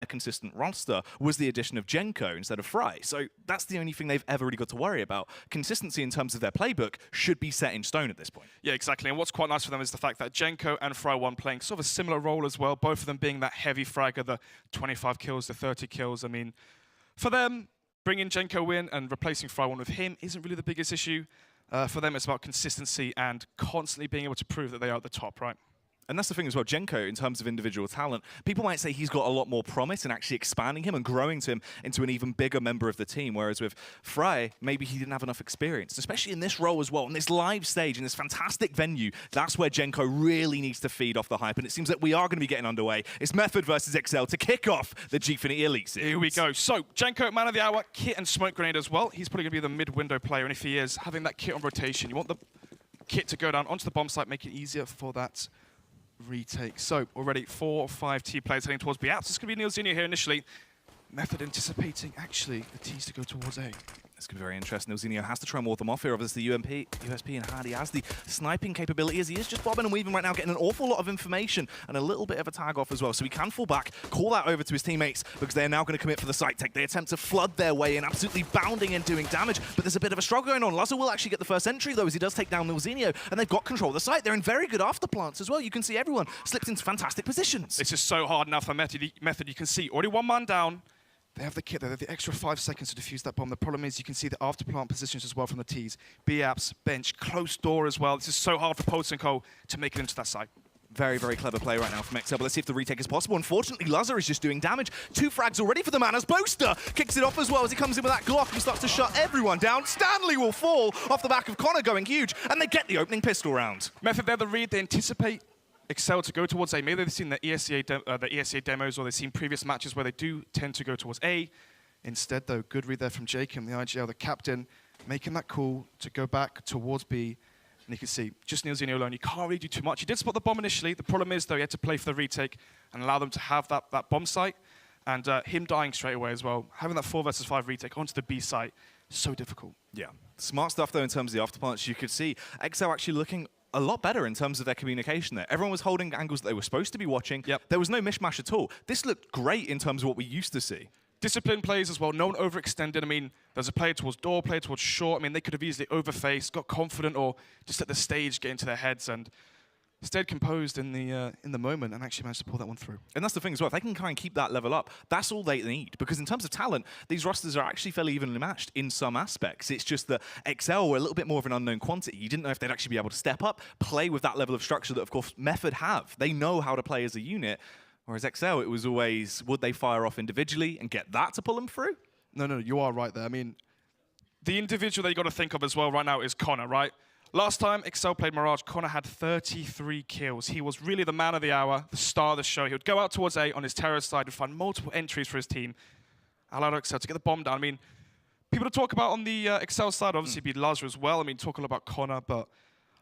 that consistent roster was the addition of Genko instead of Fry. So that's the only thing they've ever really got to worry about. Consistency in terms of their playbook should be set in stone at this point. Yeah, exactly. And what's quite nice for them is the fact that Genko and Fry1 playing sort of a similar role as well, both of them being that heavy fragger, the 25 kills, the 30 kills. I mean, for them, bringing Genko in and replacing Fry1 with him isn't really the biggest issue. For them, it's about consistency and constantly being able to prove that they are at the top, right? And that's the thing as well, Genko, in terms of individual talent, people might say he's got a lot more promise in actually expanding him and growing him into an even bigger member of the team, whereas with Fry, maybe he didn't have enough experience, especially in this role as well, on this live stage, in this fantastic venue. That's where Genko really needs to feed off the hype, and it seems that we are going to be getting underway. It's Method versus exceL to kick off the Gfinity Elite Series. Here we go. So, Genko, man of the hour, kit and smoke grenade as well. He's probably going to be the mid-window player, and if he is, having that kit on rotation, you want the kit to go down onto the bomb site, make it easier for that retake. So already 4 or 5 T players heading towards B. It's going to be neilzenia here initially. Method anticipating actually the T's to go towards A. It's going to be very interesting. neilzenia has to try and ward them off here. Obviously, USP and Hardy has the sniping capability as he is just bobbing and weaving right now, getting an awful lot of information and a little bit of a tag off as well. So he can fall back, call that over to his teammates because they are now going to commit for the site take. They attempt to flood their way in, absolutely bounding and doing damage, but there's a bit of a struggle going on. Lazar will actually get the first entry though as he does take down neilzenia, and they've got control of the site. They're in very good afterplants as well. You can see everyone slipped into fantastic positions. It's just so hard now for Method. You can see already 1 man down. They have the kit there. They have the extra 5 seconds to defuse that bomb. The problem is you can see the afterplant positions as well from the T's. B-apps, bench, close door as well. This is so hard for Potenko to make it into that site. Very, very clever play right now from exceL, but let's see if the retake is possible. Unfortunately, Lazar is just doing damage. 2 frags already for the man as Boaster kicks it off as well as he comes in with that Glock and starts to shut everyone down. Stanley will fall off the back of Connor going huge, and they get the opening pistol round. Method there, the read, they anticipate exceL to go towards A. Maybe they've seen the ESCA demos or they've seen previous matches where they do tend to go towards A. Instead, though, good read there from Jacob, the IGL, the captain, making that call to go back towards B. And you can see, just neilzenia alone, you can't really do too much. He did spot the bomb initially. The problem is, though, he had to play for the retake and allow them to have that bomb site. And him dying straight away as well. Having that 4 versus 5 retake onto the B site, so difficult. Yeah. Smart stuff, though, in terms of the afterpunch. You could see exceL actually looking a lot better in terms of their communication there. Everyone was holding angles that they were supposed to be watching. Yep. There was no mishmash at all. This looked great in terms of what we used to see. Disciplined plays as well, no one overextended. I mean, there's a player towards door, player towards short. I mean, they could have easily overfaced, got confident, or just at the stage get into their heads and stayed composed in the moment and actually managed to pull that one through. And that's the thing as well, if they can kind of keep that level up, that's all they need. Because in terms of talent, these rosters are actually fairly evenly matched in some aspects. It's just that exceL were a little bit more of an unknown quantity. You didn't know if they'd actually be able to step up, play with that level of structure that, of course, Method have. They know how to play as a unit. Whereas exceL, it was always, would they fire off individually and get that to pull them through? No, you are right there. I mean, the individual that you got to think of as well right now is Connor, right? Last time exceL played Mirage, Connor had 33 kills. He was really the man of the hour, the star of the show. He would go out towards A on his terrorist side and find multiple entries for his team. Allowed exceL to get the bomb down. I mean, people to talk about on the exceL side obviously be Lazar as well. I mean, talking about Connor, but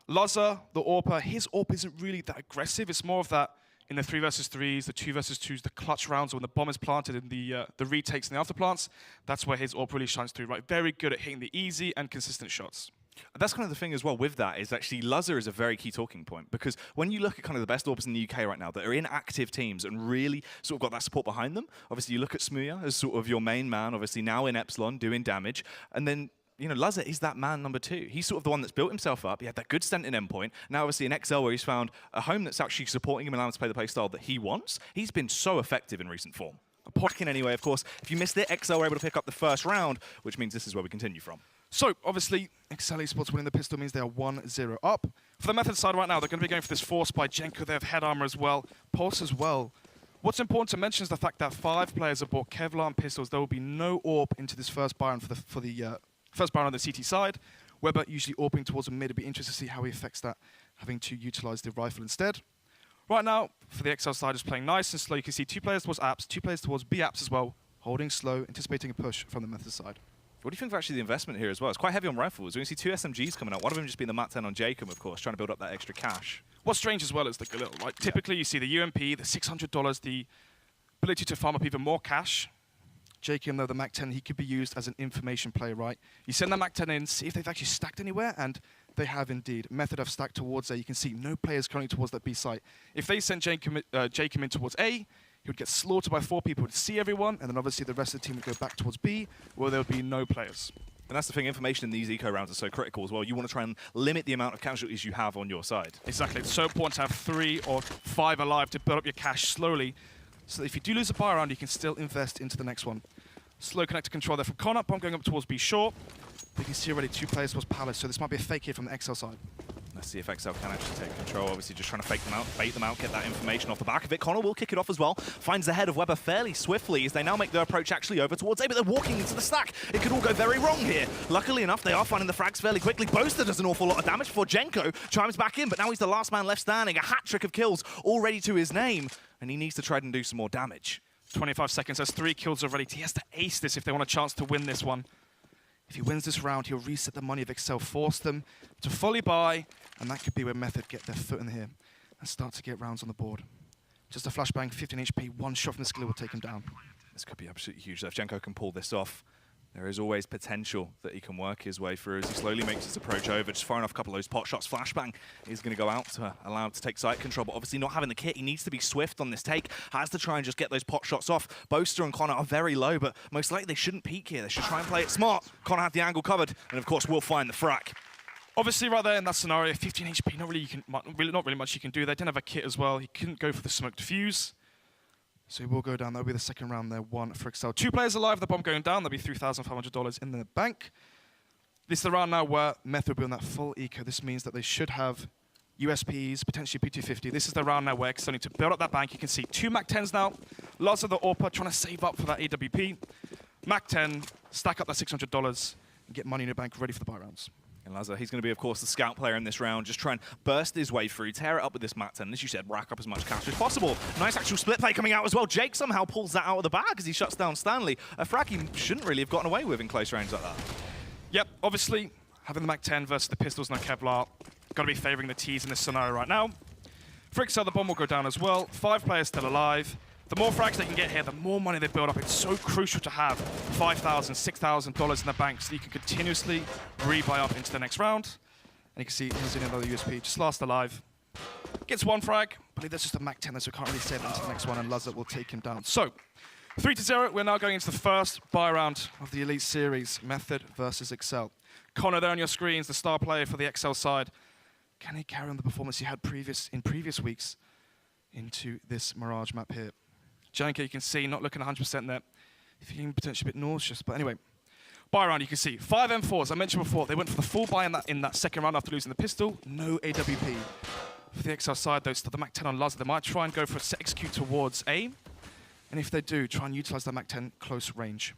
Lazar, the AWPer, his AWP isn't really that aggressive. It's more of that in the 3 versus 3s, the 2 versus 2s, the clutch rounds when the bomb is planted in the retakes and the afterplants. That's where his AWP really shines through, right? Very good at hitting the easy and consistent shots. That's kind of the thing as well with that, is actually Lazar is a very key talking point, because when you look at kind of the best AWPers in the UK right now that are in active teams and really sort of got that support behind them, obviously you look at Smuya as sort of your main man, obviously now in Epsilon doing damage, and then you know, Lazar is that man number 2. He's sort of the one that's built himself up. He had that good stint in endpoint. Now, obviously, in exceL, where he's found a home that's actually supporting him and allowing him to play the play style that he wants, he's been so effective in recent form. Pocking anyway, of course. If you missed it, exceL were able to pick up the first round, which means this is where we continue from. So, obviously, exceL Esports winning the pistol means they are 1-0 up. For the Method side right now, they're going to be going for this force by Genko. They have head armor as well, Pulse as well. What's important to mention is the fact that 5 players have bought Kevlar and pistols. There will be no AWP into this first Byron for the first Byron on the CT side. Weber usually AWPing towards the mid. It'd be interesting to see how he affects that, having to utilize the rifle instead. Right now, for the exceL side, is playing nice and slow. You can see 2 players towards apps, 2 players towards B apps as well, holding slow, anticipating a push from the Method side. What do you think of actually the investment here as well? It's quite heavy on rifles. We're going to see 2 SMGs coming out. One of them just being the MAT-10 on Jacob, of course, trying to build up that extra cash. What's strange as well is the Galil, right? Yeah. Typically, you see the UMP, the $600, the ability to farm up even more cash. Jacob, though, the MAC-10, he could be used as an information play, right? You send the MAC-10 in, see if they've actually stacked anywhere, and they have indeed. Method have stacked towards A. You can see no players currently towards that B site. If they send Jacob in towards A, He would get slaughtered by 4 people, would see everyone, and then obviously the rest of the team would go back towards B, where there would be no players. And that's the thing, information in these eco rounds is so critical as well. You want to try and limit the amount of casualties you have on your side. Exactly. It's so important to have 3 or 5 alive to build up your cash slowly, so that if you do lose a buy round, you can still invest into the next one. Slow connector control there from Connor. Bomb going up towards B short. You can see already 2 players towards Palace, so this might be a fake here from the exceL side. Let's see if exceL can actually take control. Obviously just trying to fake them out, bait them out, get that information off the back of it. Connor will kick it off as well. Finds the head of Weber fairly swiftly as they now make their approach actually over towards A, but they're walking into the stack. It could all go very wrong here. Luckily enough, they are finding the frags fairly quickly. Boaster does an awful lot of damage before Jenko chimes back in, but now he's the last man left standing. A hat-trick of kills already to his name, and he needs to try and do some more damage. 25 seconds, has 3 kills already. He has to ace this if they want a chance to win this one. If he wins this round, he'll reset the money of exceL, force them to fully buy, and that could be where Method get their foot in here and start to get rounds on the board. Just a flashbang, 15 HP, 1 shot from the skiller will take him down. This could be absolutely huge. If Jenko can pull this off, there is always potential that he can work his way through as he slowly makes his approach over, just firing off a couple of those pot shots. Flashbang is going to go out to allow him to take site control, but obviously not having the kit, he needs to be swift on this take, has to try and just get those pot shots off. Boaster and Connor are very low, but most likely they shouldn't peek here. They should try and play it smart. Connor had the angle covered, and of course will find the frack. Obviously, right there in that scenario, 15 HP, not really much you can do. They didn't have a kit as well. He couldn't go for the smoke defuse. So he will go down. That'll be the second round there, 1 for exceL. 2 players alive, the bomb going down. That'll be $3,500 in the bank. This is the round now where Method will be on that full eco. This means that they should have USPs, potentially P250. This is the round now where exceL need to build up that bank. You can see 2 MAC-10s now. Lots of the AWPer trying to save up for that AWP. MAC-10, stack up that $600 and get money in the bank ready for the buy rounds. And Lazar, he's going to be, of course, the scout player in this round, just try and burst his way through, tear it up with this MAC-10, as you said, rack up as much cash as possible. Nice actual split play coming out as well. Jake somehow pulls that out of the bag as he shuts down Stanley. A frag he shouldn't really have gotten away with in close range like that. Yep, obviously, having the MAC-10 versus the pistols and the Kevlar, got to be favoring the Ts in this scenario right now. For exceL, the bomb will go down as well. 5 players still alive. The more frags they can get here, the more money they build up. It's so crucial to have $5,000, $6,000 in the bank so you can continuously rebuy up into the next round. And you can see he's in another USP, just last alive. Gets 1 frag, but that's just a MAC-10, so can't really save that into the next one, and Lazar will take him down. So, 3-0, we're now going into the first buy round of the Elite Series, Method versus exceL. Connor there on your screens, the star player for the exceL side. Can he carry on the performance he had in previous weeks into this Mirage map here? Janko, you can see, not looking 100% there. Feeling potentially a bit nauseous, but anyway. Buy round, you can see 5 M4s. I mentioned before, they went for the full buy in that second round after losing the pistol. No AWP. For the exceL side, though, still the MAC-10 on Lazar. They might try and go for a set execute towards A. And if they do, try and utilize that MAC-10 close range.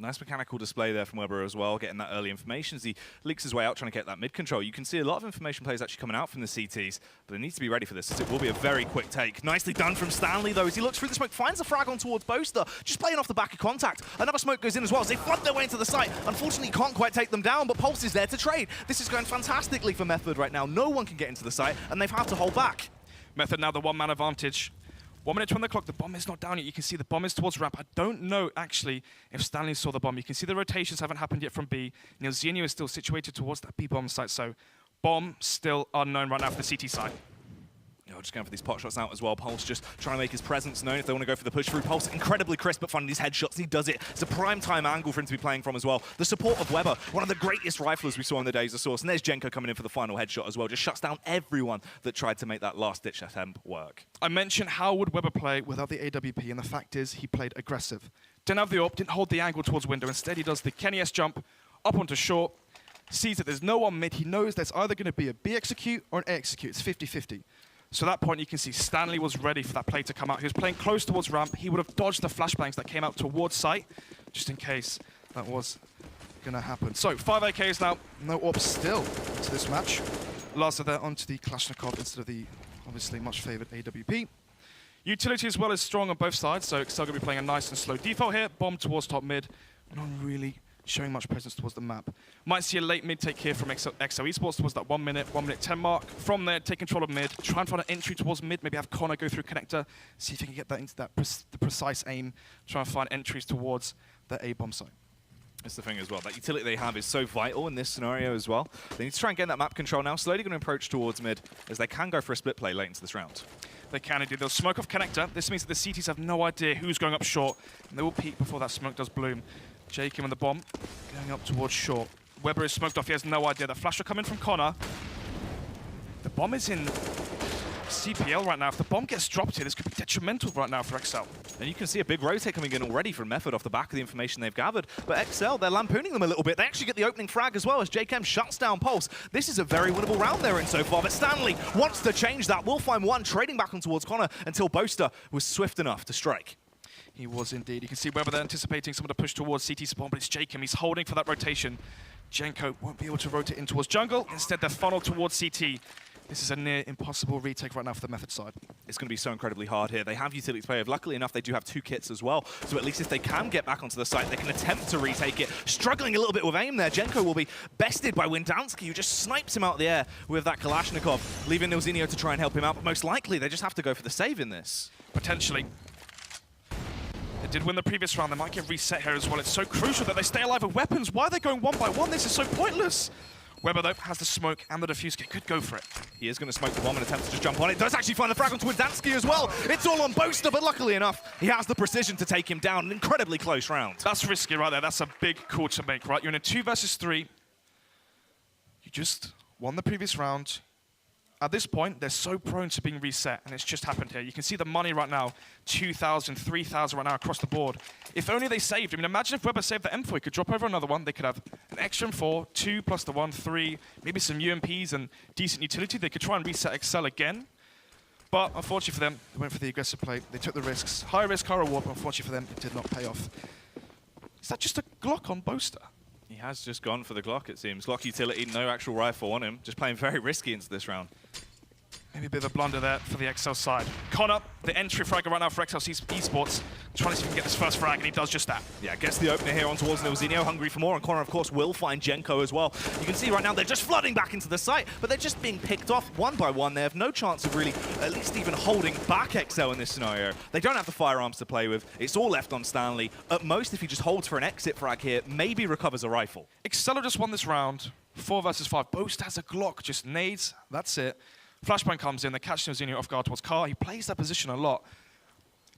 Nice mechanical display there from Weber as well, getting that early information as he leaks his way out, trying to get that mid control. You can see a lot of information plays actually coming out from the CTs, but they need to be ready for this, as it will be a very quick take. Nicely done from Stanley, though, as he looks through the smoke, finds a frag on towards Boaster, just playing off the back of contact. Another smoke goes in as well, as they flood their way into the site. Unfortunately, can't quite take them down, but Pulse is there to trade. This is going fantastically for Method right now. No one can get into the site, and they've had to hold back. Method now the 1-man advantage. 1 minute on the clock, the bomb is not down yet. You can see the bomb is towards ramp. I don't know, actually, if Stanley saw the bomb. You can see the rotations haven't happened yet from B. Nilzinho is still situated towards that B bomb site, so bomb still unknown right now for the CT side. Just going for these pot shots out as well. Pulse just trying to make his presence known if they want to go for the push through. Pulse incredibly crisp at finding these headshots. He does it. It's a prime time angle for him to be playing from as well. The support of Weber, one of the greatest riflers we saw in the days of Source. And there's Jenko coming in for the final headshot as well. Just shuts down everyone that tried to make that last-ditch attempt work. I mentioned how would Weber play without the AWP, and the fact is he played aggressive. Didn't have the AWP, didn't hold the angle towards window. Instead, he does the Kenny S jump up onto short, sees that there's no one mid. He knows there's either going to be a B execute or an A execute. It's 50-50. So at that point, you can see Stanley was ready for that play to come out. He was playing close towards ramp. He would have dodged the flashbangs that came out towards site, just in case that was going to happen. So 5 AKs now, no AWP still into this match. Lazar there onto the Kalashnikov instead of the obviously much favored AWP. Utility as well is strong on both sides, so exceL going to be playing a nice and slow default here. Bomb towards top mid, not really showing much presence towards the map. Might see a late mid take here from exceL Esports towards that 1 minute 10 mark. From there, take control of mid, try and find an entry towards mid, maybe have Connor go through connector, see if he can get that into that the precise aim, try and find entries towards the A bomb site. That's the thing as well. That utility they have is so vital in this scenario as well. They need to try and get that map control now. Slowly going to approach towards mid as they can go for a split play late into this round. They can indeed. They'll smoke off connector. This means that the CTs have no idea who's going up short, and they will peek before that smoke does bloom. Jacob and the bomb going up towards short. Weber is smoked off. He has no idea. The flash will come in from Connor. The bomb is in CPL right now. If the bomb gets dropped here, this could be detrimental right now for exceL. And you can see a big rotate coming in already from Method off the back of the information they've gathered. But exceL, they're lampooning them a little bit. They actually get the opening frag as well as JChem shuts down Pulse. This is a very winnable round they're in so far, but Stanley wants to change that. We'll find one trading back on towards Connor until Boaster was swift enough to strike. He was indeed. You can see Weber there anticipating someone to push towards CT spawn, but it's JChem. He's holding for that rotation. Jenko won't be able to rotate in towards jungle. Instead, they're funneled towards CT. This is a near impossible retake right now for the Method side. It's going to be so incredibly hard here. They have utility to play with. Luckily enough, they do have 2 kits as well. So at least if they can get back onto the site, they can attempt to retake it. Struggling a little bit with aim there. Jenko will be bested by Windansky, who just snipes him out of the air with that Kalashnikov, leaving Nilzinho to try and help him out. But most likely, they just have to go for the save in this. Potentially. They did win the previous round. They might get reset here as well. It's so crucial that they stay alive with weapons. Why are they going 1 by 1? This is so pointless. Weber, though, has the smoke and the defuse kit. Could go for it. He is going to smoke the bomb and attempt to just jump on it. Does actually find the frag onto Windansky as well. It's all on Boaster, but luckily enough, he has the precision to take him down. An incredibly close round. That's risky right there. That's a big call to make, right? You're in a 2 versus 3. You just won the previous round. At this point, they're so prone to being reset, and it's just happened here. You can see the money right now, 2,000, 3,000 right now across the board. If only they saved. I mean, imagine if Weber saved the M4, he could drop over another one. They could have an extra M4, 2 plus the 1, 3, maybe some UMPs and decent utility. They could try and reset exceL again. But unfortunately for them, they went for the aggressive play. They took the risks. High risk, high reward, but unfortunately for them, it did not pay off. Is that just a Glock on Boaster? He has just gone for the Glock, it seems. Glock utility, no actual rifle on him. Just playing very risky into this round. Maybe a bit of a blunder there for the exceL side. Connor, the entry fragger right now for exceL Esports, trying to see if he can get this first frag, and he does just that. Yeah, gets the opener here on towards Nilzinho, hungry for more, and Connor, of course, will find Jenko as well. You can see right now they're just flooding back into the site, but they're just being picked off 1 by 1. They have no chance of really, at least even holding back exceL in this scenario. They don't have the firearms to play with. It's all left on Stanley. At most, if he just holds for an exit frag here, maybe recovers a rifle. exceL just won this round, 4 versus 5. Boast has a Glock, just nades, that's it. Flashbang comes in, they catch Nilzinho off guard towards Car. He plays that position a lot.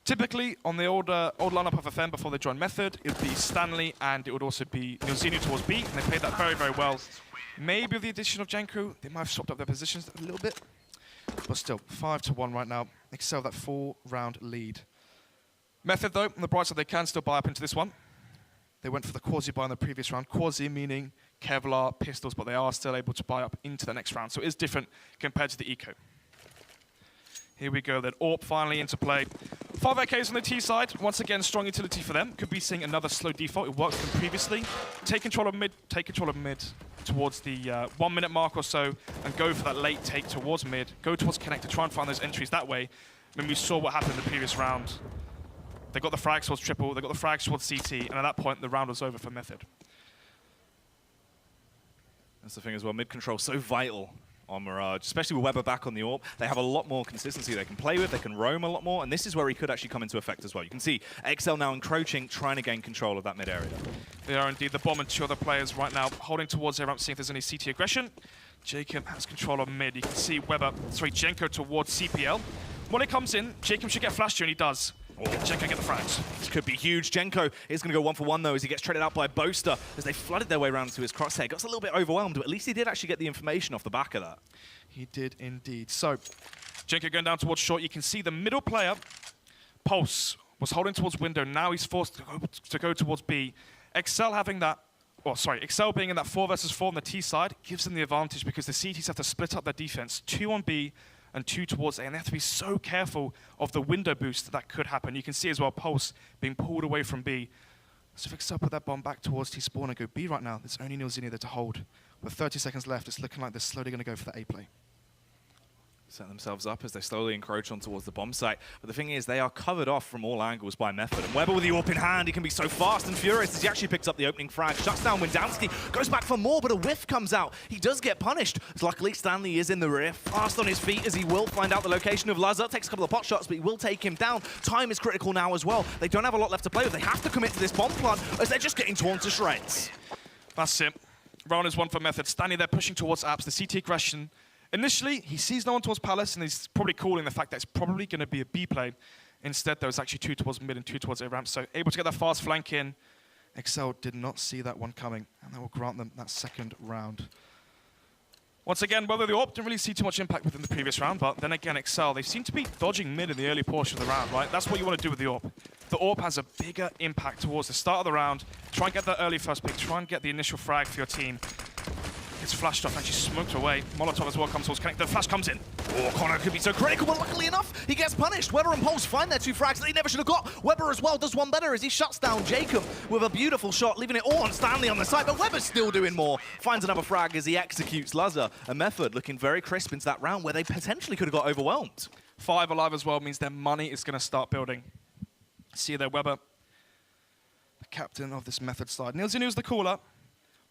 Typically, on the old lineup of FM before they joined Method, it would be Stanley and it would also be Nilzinho towards B, and they played that very, very well. Maybe with the addition of Janko, they might have swapped up their positions a little bit. But still, 5-1 right now. exceL that 4-round lead. Method, though, on the bright side, they can still buy up into this one. They went for the quasi buy in the previous round. Quasi meaning Kevlar, pistols, but they are still able to buy up into the next round. So it is different compared to the Eco. Here we go then. AWP finally into play. 5 AKs on the T side. Once again, strong utility for them. Could be seeing another slow default. It worked for them previously. Take control of mid towards the 1 minute mark or so and go for that late take towards mid. Go towards connector, try and find those entries that way. I mean, we saw what happened in the previous round. They got the frags towards triple, they got the frags towards CT, and at that point, the round was over for Method. That's the thing as well, mid control so vital on Mirage, especially with Weber back on the AWP. They have a lot more consistency they can play with, they can roam a lot more, and this is where he could actually come into effect as well. You can see exceL now encroaching, trying to gain control of that mid area. They are indeed. The bomb and 2 other players right now holding towards their ramp, seeing if there's any CT aggression. Jacob has control of mid. You can see Jenko towards CPL. When it comes in, Jacob should get flashed here, and he does. Jenko get the frags. This could be huge. Jenko is going to go 1 for 1 though as he gets traded out by Boaster as they flooded their way around to his crosshair. Got a little bit overwhelmed, but at least he did actually get the information off the back of that. He did indeed. So, Jenko going down towards short. You can see the middle player, Pulse, was holding towards window. Now he's forced to go towards B. exceL having that, exceL being in that 4 versus 4 on the T side gives them the advantage because the CTs have to split up their defense. 2 on B and 2 towards A, and they have to be so careful of the window boost that could happen. You can see as well Pulse being pulled away from B. So if exceL put that bomb back towards T spawn and go B right now, there's only Nilzinho there to hold. With 30 seconds left, it's looking like they're slowly going to go for the A play. Set themselves up as they slowly encroach on towards the bomb site. But the thing is, they are covered off from all angles by Method. And Weber with the AWP in hand, he can be so fast and furious as he actually picks up the opening frag. Shuts down Windansky, goes back for more, but a whiff comes out. He does get punished. Luckily, Stanley is in the rear, fast on his feet as he will find out the location of Lazar. Takes a couple of pot shots, but he will take him down. Time is critical now as well. They don't have a lot left to play with. They have to commit to this bomb plant as they're just getting torn to shreds. That's it. Round is one for Method. Stanley there pushing towards Apps. The CT aggression. Initially, he sees no one towards Palace, and he's probably calling the fact that it's probably going to be a B play. Instead, there was actually 2 towards mid and 2 towards A ramp, so able to get that fast flank in. exceL did not see that one coming, and that will grant them that second round. Once again, whether the AWP didn't really see too much impact within the previous round, but then again, exceL, they seem to be dodging mid in the early portion of the round, right? That's what you want to do with the AWP. The AWP has a bigger impact towards the start of the round. Try and get that early first pick, try and get the initial frag for your team. Gets flashed off, actually smoked away. Molotov as well comes towards connect. The flash comes in. Oh, Connor could be so critical, but luckily enough, he gets punished. Weber and Pulse find their 2 frags that he never should have got. Weber as well does one better as he shuts down Jacob with a beautiful shot, leaving it all on Stanley on the side, but Weber's still doing more. Finds another frag as he executes Lazar. A Method looking very crisp into that round where they potentially could have got overwhelmed. 5 alive as well means their money is going to start building. See there, Weber, the captain of this Method side. Nilzinu's the caller,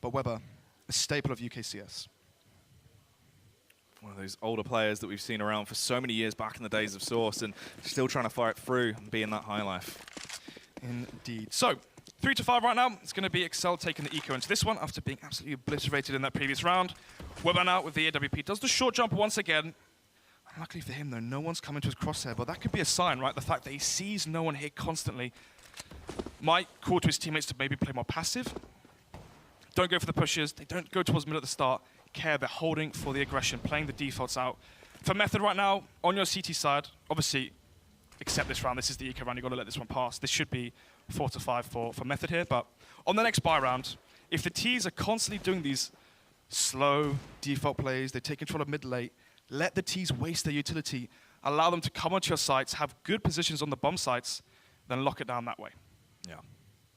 but Weber, a staple of UKCS. One of those older players that we've seen around for so many years back in the days of Source and still trying to fight through and be in that high life. Indeed. So, 3 to 5 right now. It's going to be exceL taking the eco into this one after being absolutely obliterated in that previous round. Weber now with the AWP does the short jump once again. Luckily for him, though, no one's coming to his crosshair, but that could be a sign, right? The fact that he sees no one hit constantly might call to his teammates to maybe play more passive. Don't go for the pushes. They don't go towards mid at the start. Care, they're holding for the aggression, playing the defaults out. For Method right now, on your CT side, obviously, except this round, this is the eco round, you've got to let this one pass. This should be 4 to 5 for Method here, but on the next buy round, if the Ts are constantly doing these slow default plays, they take control of mid-late, let the Ts waste their utility, allow them to come onto your sites, have good positions on the bomb sites, then lock it down that way. Yeah.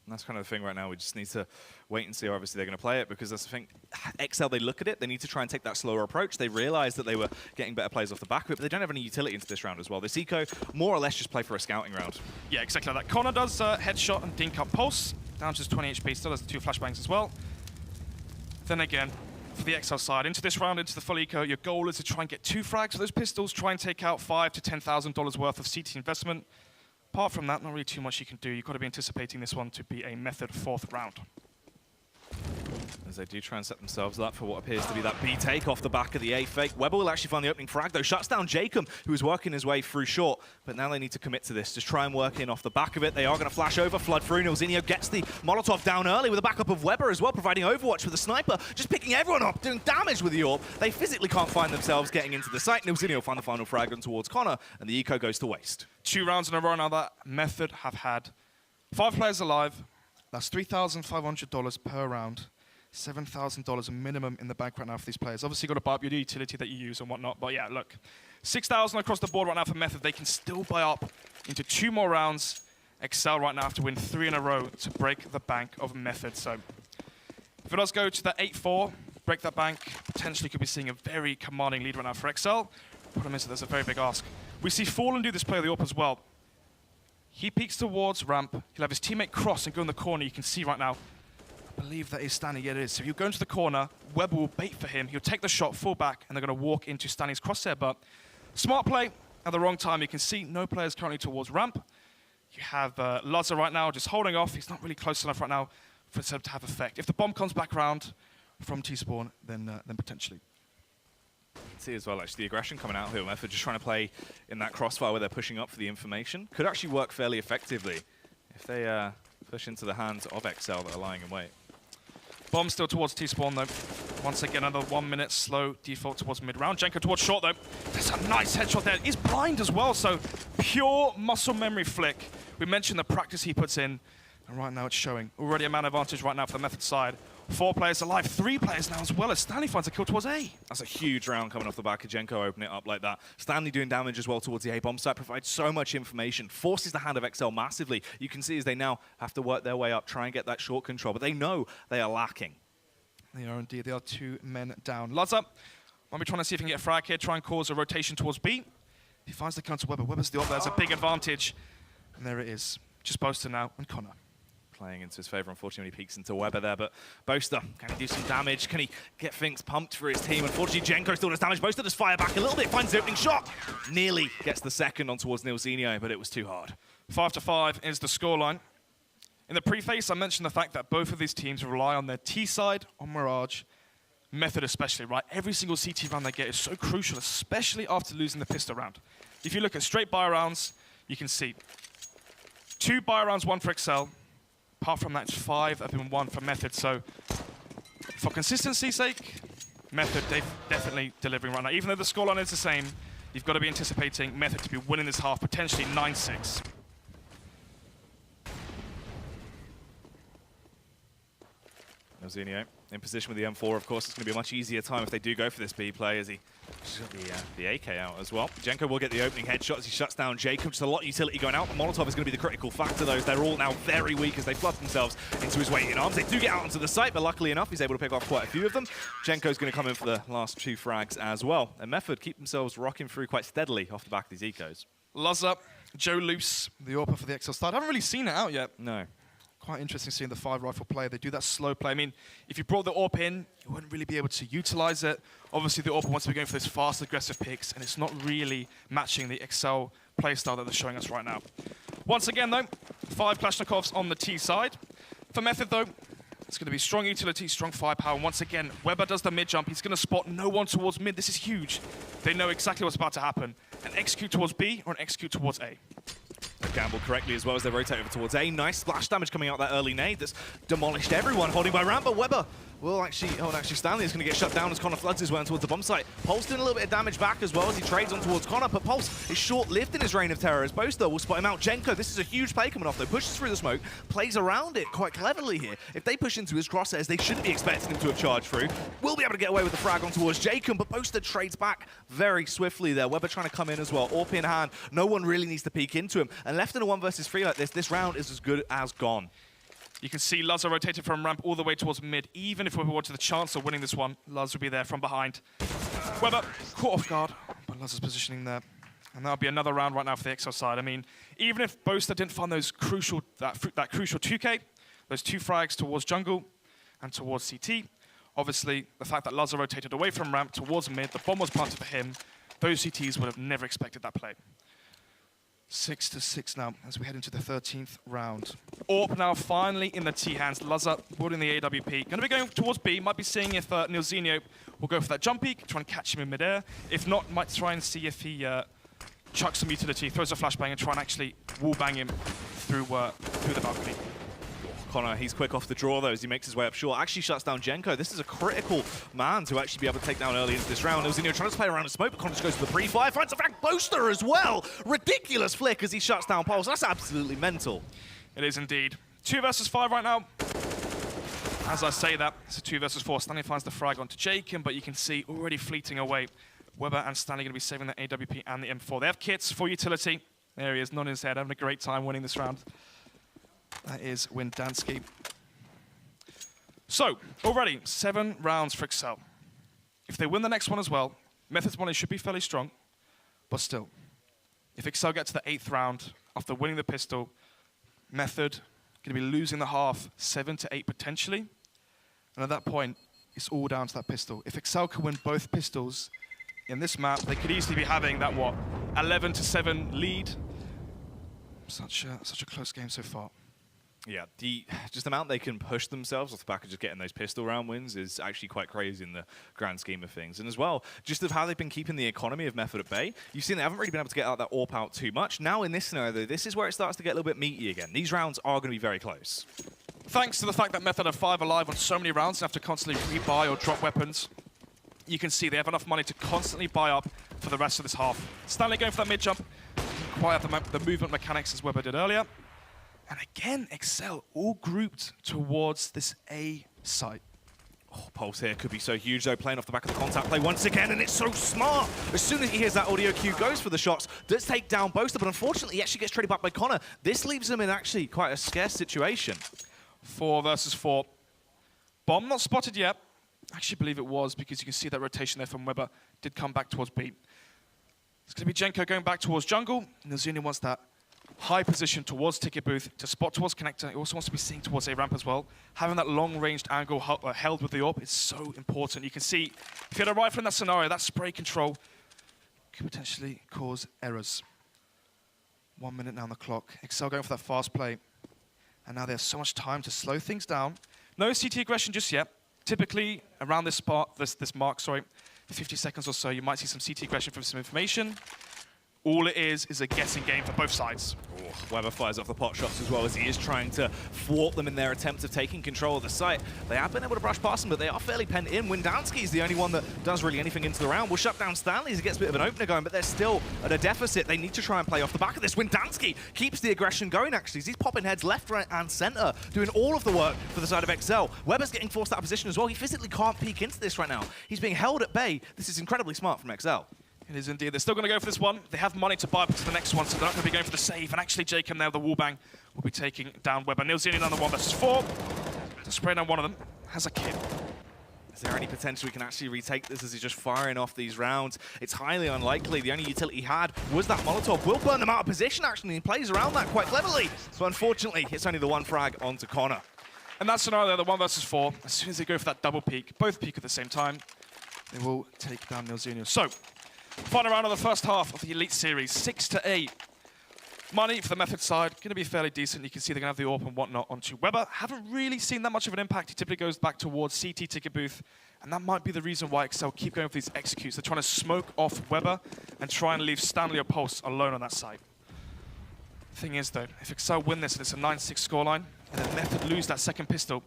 And that's kind of the thing right now. We just need to wait and see how obviously they're going to play it, because that's the thing. exceL, they look at it. They need to try and take that slower approach. They realize that they were getting better plays off the back of it, but they don't have any utility into this round as well. This eco, more or less, just play for a scouting round. Yeah, exactly like that. Connor does headshot and dink up pulse. Down to just 20 HP, still has the 2 flashbangs as well. Then again, for the exceL side, into this round, into the full eco, your goal is to try and get 2 frags for those pistols, try and take out $5,000 to $10,000 worth of CT investment. Apart from that, not really too much you can do. You've got to be anticipating this one to be a Method 4th round. As they do try and set themselves up for what appears to be that B take off the back of the A fake. Weber will actually find the opening frag, though. Shuts down Jacob, who was working his way through short. But now they need to commit to this. Just try and work in off the back of it. They are going to flash over, flood through. Nilzinho gets the Molotov down early with a backup of Weber as well, providing overwatch with the sniper. Just picking everyone up, doing damage with the AWP. They physically can't find themselves getting into the site. Nilzinho will find the final frag towards Connor, and the eco goes to waste. 2 rounds in a row now that Method have had 5 players alive. That's $3,500 per round. $7,000 minimum in the bank right now for these players. Obviously, you've got to buy up your utility that you use and whatnot. But yeah, look, 6,000 across the board right now for Method. They can still buy up into 2 more rounds. exceL right now have to win 3 in a row to break the bank of Method. So if it does go to the 8-4, break that bank, potentially could be seeing a very commanding lead right now for exceL. Problem is that there's a very big ask. We see Fallen do this play of the AWP as well. He peeks towards ramp. He'll have his teammate cross and go in the corner. You can see right now, I believe that is Stanley. Yeah, it is. So he'll go into the corner. Weber will bait for him. He'll take the shot, fall back, and they're going to walk into Stanley's crosshair. But smart play at the wrong time. You can see no players currently towards ramp. You have Lazar right now just holding off. He's not really close enough right now for it to have effect. If the bomb comes back around from T-spawn, then potentially. See as well, actually, the aggression coming out here. Method just trying to play in that crossfire where they're pushing up for the information. Could actually work fairly effectively if they push into the hands of exceL that are lying in wait. Bomb still towards T-spawn, though. Once again, another 1 minute slow default towards mid-round. Jenko towards short, though. That's a nice headshot there. He's blind as well, so pure muscle memory flick. We mentioned the practice he puts in, and right now it's showing. Already a man advantage right now for the Method side. 4 players alive, 3 players now as well as Stanley finds a kill towards A. That's a huge round coming off the back of Jenko opening it up like that. Stanley doing damage as well towards the A bomb site, provides so much information, forces the hand of exceL massively. You can see as they now have to work their way up, try and get that short control, but they know they are lacking. They are indeed. They are 2 men down. Lazar Might be trying to see if he can get a frag here, try and cause a rotation towards B. He finds the counter Weber. Weber's the op, there's a big advantage. And there it is. Just Boaster now and Connor. Playing into his favor, unfortunately, he peeks into Weber there, but Boaster, can he do some damage? Can he get things pumped for his team? Unfortunately, Jenko still does damage. Boaster does fire back a little bit, finds the opening shot. Nearly gets the second on towards Nilzinho, but it was too hard. 5-5 is the scoreline. In the preface, I mentioned the fact that both of these teams rely on their T side, on Mirage, Method especially, right? Every single CT round they get is so crucial, especially after losing the pistol round. If you look at straight buy rounds, you can see 2 buy rounds, 1 for exceL. Apart from that, it's 5 that have been won for Method. So for consistency's sake, Method, they're definitely delivering right now. Even though the scoreline is the same, you've got to be anticipating Method to be winning this half, potentially 9-6. Nilzinho in position with the M4, of course. It's going to be a much easier time if they do go for this B play, as he's got the AK out as well. Jenko will get the opening headshot as he shuts down Jacob. Just a lot of utility going out. The Molotov is going to be the critical factor, though. They're all now very weak as they flood themselves into his waiting arms. They do get out onto the site, but luckily enough, he's able to pick off quite a few of them. Jenko's going to come in for the last 2 frags as well. And Method keep themselves rocking through quite steadily off the back of these ecos. Luzza, Joe Loose, the AWPer for the exceL start. I haven't really seen it out yet. No. Quite interesting seeing the 5 rifle play. They do that slow play. I mean, if you brought the AWP in, you wouldn't really be able to utilize it. Obviously, the AWP wants to be going for this fast, aggressive picks, and it's not really matching the exceL playstyle that they're showing us right now. Once again, though, 5 Kalashnikovs on the T side. For Method, though, it's going to be strong utility, strong firepower. And once again, Weber does the mid jump. He's going to spot no one towards mid. This is huge. They know exactly what's about to happen. An execute towards B or an execute towards A. Gamble correctly as well as they rotate over towards A. Nice splash damage coming out that early nade that's demolished everyone holding by ramp, but Weber will actually Stanley is going to get shut down as Connor floods his way towards the bomb site. Pulse doing a little bit of damage back as well as he trades on towards Connor, but Pulse is short-lived in his reign of terror as Boaster will spot him out. Jenko, this is a huge play coming off though, pushes through the smoke, plays around it quite cleverly here. If they push into his crosshairs, they shouldn't be expecting him to have charged through. Will be able to get away with the frag on towards Jacob, but Boaster trades back very swiftly there. Weber trying to come in as well, AWP in hand. No one really needs to peek into him, and left in a 1 versus 3 like this round is as good as gone. You can see Luzza rotated from ramp all the way towards mid. Even if Weber wanted the chance of winning this one, Luzza will be there from behind. Weber caught off guard, but Luzza's positioning there. And that'll be another round right now for the exceL side. I mean, even if Boaster didn't find those crucial, that crucial 2K, those 2 frags towards jungle and towards CT, obviously the fact that Luzza rotated away from ramp towards mid, the bomb was planted for him, those CTs would have never expected that play. 6-6 now as we head into the 13th round. AWP now finally in the T hands. Luzza building the AWP. Going to be going towards B. Might be seeing if Nilzinho will go for that jump peek, try and catch him in midair. If not, might try and see if he chucks some utility, throws a flashbang and try and actually wall bang him through the balcony. Connor, he's quick off the draw though as he makes his way up short. Actually shuts down Jenko. This is a critical man to actually be able to take down early into this round. Nilzinho trying to play around the smoke, but Connor just goes for the pre-fire, finds a frag Boaster as well. Ridiculous flick as he shuts down Pulse. That's absolutely mental. It is indeed. 2 versus 5 right now. As I say that, it's a 2 versus 4. Stanley finds the frag onto Jacob, but you can see already fleeting away. Weber and Stanley going to be saving the AWP and the M4. They have kits for utility. There he is, nodding his head, having a great time winning this round. That is Windansky. So, already 7 rounds for exceL. If they win the next one as well, Method's money should be fairly strong, but still, if exceL get to the 8th round after winning the pistol, Method going to be losing the half 7-8 potentially, and at that point, it's all down to that pistol. If exceL can win both pistols in this map, they could easily be having that 11-7 lead. Such a close game so far. Yeah, just the amount they can push themselves off the back of just getting those pistol round wins is actually quite crazy in the grand scheme of things. And as well, just of how they've been keeping the economy of Method at bay, you've seen they haven't really been able to get out that AWP out too much. Now in this scenario, though, this is where it starts to get a little bit meaty again. These rounds are going to be very close. Thanks to the fact that Method are 5 alive on so many rounds and have to constantly rebuy or drop weapons, you can see they have enough money to constantly buy up for the rest of this half. Stanley going for that mid jump, quite have the movement mechanics as Weber did earlier. And again, exceL all grouped towards this A site. Oh, Pulse here could be so huge though, playing off the back of the contact play once again, and it's so smart. As soon as he hears that audio cue, goes for the shots, does take down Boaster, but unfortunately he actually gets traded back by Connor. This leaves him in actually quite a scarce situation. 4 versus 4. Bomb not spotted yet. I actually believe it was, because you can see that rotation there from Weber did come back towards B. It's going to be Jenko going back towards jungle. neoZeNio wants that high position towards Ticket Booth to spot towards Connector. He also wants to be seeing towards A ramp as well. Having that long-ranged angle held with the AWP is so important. You can see, if you had a rifle in that scenario, that spray control could potentially cause errors. 1 minute now on the clock. exceL going for that fast play. And now there's so much time to slow things down. No CT aggression just yet. Typically, around this mark, 50 seconds or so, you might see some CT aggression from some information. All it is a guessing game for both sides. Oh, Weber fires off the pot shots as well, as he is trying to thwart them in their attempt of taking control of the site. They have been able to brush past them, but they are fairly pent in. Windansky is the only one that does really anything into the round. We'll shut down Stanley as he gets a bit of an opener going, but they're still at a deficit. They need to try and play off the back of this. Windansky keeps the aggression going, actually, as he's popping heads left, right, and center, doing all of the work for the side of exceL. Weber's getting forced out of position as well. He physically can't peek into this right now. He's being held at bay. This is incredibly smart from exceL. It is indeed. They're still going to go for this one. They have money to buy up to the next one, so they're not going to be going for the save. And actually, Jacob now, the wallbang, will be taking down Weber. neoZeNio down the 1 versus 4. To spray down one of them. Has a kill. Is there any potential we can actually retake this as he's just firing off these rounds? It's highly unlikely. The only utility he had was that Molotov. Will burn them out of position, actually. He plays around that quite cleverly. So unfortunately, it's only the one frag onto Connor. And that scenario, the 1 versus 4, as soon as they go for that double peek, both peek at the same time, they will take down neoZeNio. So, final round of the first half of the Elite Series, 6-8. Money for the Method side, going to be fairly decent. You can see they're going to have the AWP and whatnot onto Weber. Haven't really seen that much of an impact. He typically goes back towards CT Ticket Booth, and that might be the reason why exceL keep going for these executes. They're trying to smoke off Weber and try and leave Stanley or Pulse alone on that side. Thing is, though, if exceL win this and it's a 9-6 scoreline, and then Method lose that second pistol,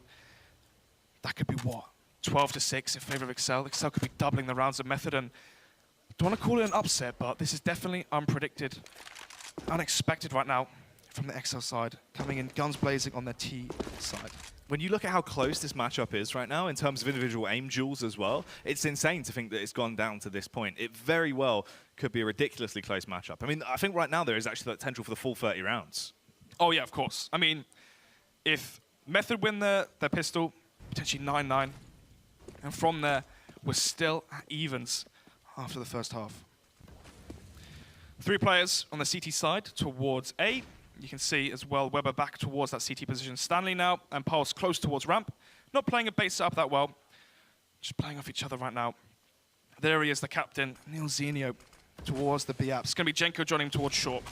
that could be what? 12-6 in favor of exceL. exceL could be doubling the rounds of Method, and I don't want to call it an upset, but this is definitely unpredicted, unexpected right now from the exceL side, coming in guns blazing on their T side. When you look at how close this matchup is right now in terms of individual aim duels as well, it's insane to think that it's gone down to this point. It very well could be a ridiculously close matchup. I mean, I think right now there is actually the potential for the full 30 rounds. Oh yeah, of course. I mean, if Method win their pistol, potentially 9-9, and from there, we're still at evens after the first half. 3 players on the CT side towards A. You can see as well Weber back towards that CT position. Stanley now and Pulse close towards ramp. Not playing a base setup that well. Just playing off each other right now. There he is, the captain. neoZeNio towards the B app. It's going to be Jenko joining him towards short.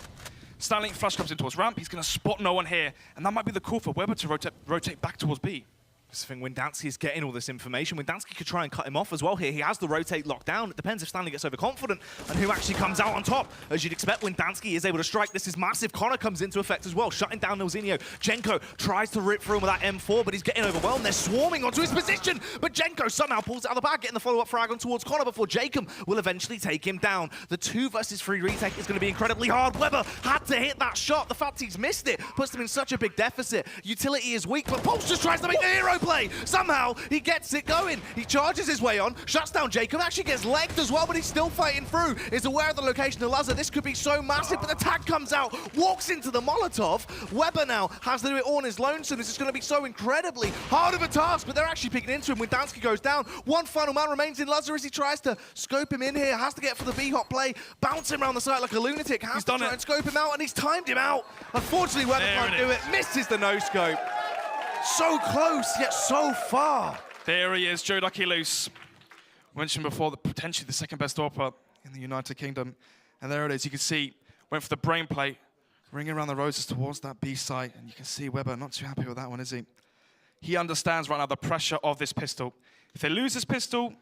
Stanley flash comes in towards ramp. He's going to spot no one here. And that might be the call for Weber to rotate back towards B. This thing, Windansky is getting all this information. Windansky could try and cut him off as well here. He has the rotate locked down. It depends if Stanley gets overconfident and who actually comes out on top. As you'd expect, Windansky is able to strike. This is massive. Connor comes into effect as well, shutting down neoZeNio. Jenko tries to rip through him with that M4, but he's getting overwhelmed. They're swarming onto his position, but Jenko somehow pulls it out of the bag, getting the follow-up frag on towards Connor before Jacob will eventually take him down. The 2 versus 3 retake is going to be incredibly hard. Weber had to hit that shot. The fact he's missed it puts them in such a big deficit. Utility is weak, but Pulse just tries to make the hero play. Somehow, he gets it going. He charges his way on, shuts down Jacob, actually gets legged as well, but he's still fighting through. Is aware of the location of Lazar. This could be so massive, but the tag comes out, walks into the Molotov. Weber now has to do it all on his lonesome. This is going to be so incredibly hard of a task, but they're actually picking into him. Windansky goes down. One final man remains in Lazar as he tries to scope him in here. Has to get for the B-hop play, bouncing around the site like a lunatic. Has to try and scope him out, and he's timed him out. Unfortunately, Weber can't do it. Misses the no-scope. So close, yet so far. There he is, Joe Ducky Loose. Mentioned before, potentially the second best AWPer in the United Kingdom. And there it is, you can see, went for the brain play, ringing around the roses towards that B site. And you can see Weber not too happy with that one, is he? He understands right now the pressure of this pistol. If they lose this pistol,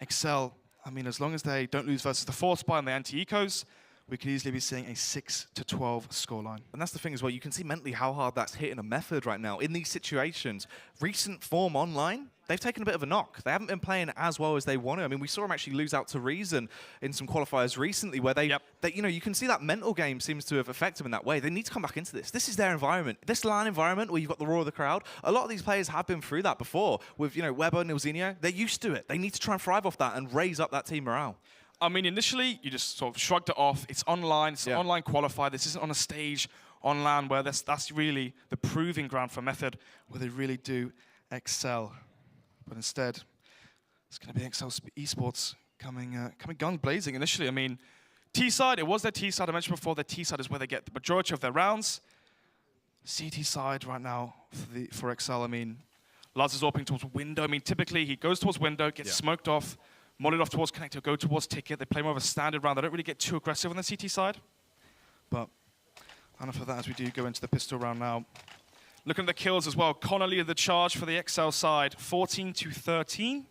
exceL, I mean, as long as they don't lose versus the 4 spy and the anti-ecos, we could easily be seeing a 6-12 scoreline. And that's the thing as well, you can see mentally how hard that's hitting a Method right now. In these situations, recent form online, they've taken a bit of a knock. They haven't been playing as well as they want to. I mean, we saw them actually lose out to Reason in some qualifiers recently where they you know, you can see that mental game seems to have affected them in that way. They need to come back into this. This is their environment. This LAN environment where you've got the roar of the crowd. A lot of these players have been through that before with, you know, Weber, neoZeNio. They're used to it. They need to try and thrive off that and raise up that team morale. I mean, initially, you just sort of shrugged it off. It's online. It's an online qualifier. This isn't on a stage on LAN where that's really the proving ground for Method, where they really do excel. But instead, It's going to be exceL Esports coming gun blazing initially. I mean, T-side, it was their T-side. I mentioned before, their T-side is where they get the majority of their rounds. CT side right now for exceL, I mean, Laz is AWPing towards window. I mean, typically he goes towards window, gets smoked off, mollied off towards connector, go towards ticket. They play more of a standard round. They don't really get too aggressive on the CT side. But enough of that as we do go into the pistol round now. Looking at the kills as well. Connor leaded the charge for the exceL side, 14-13.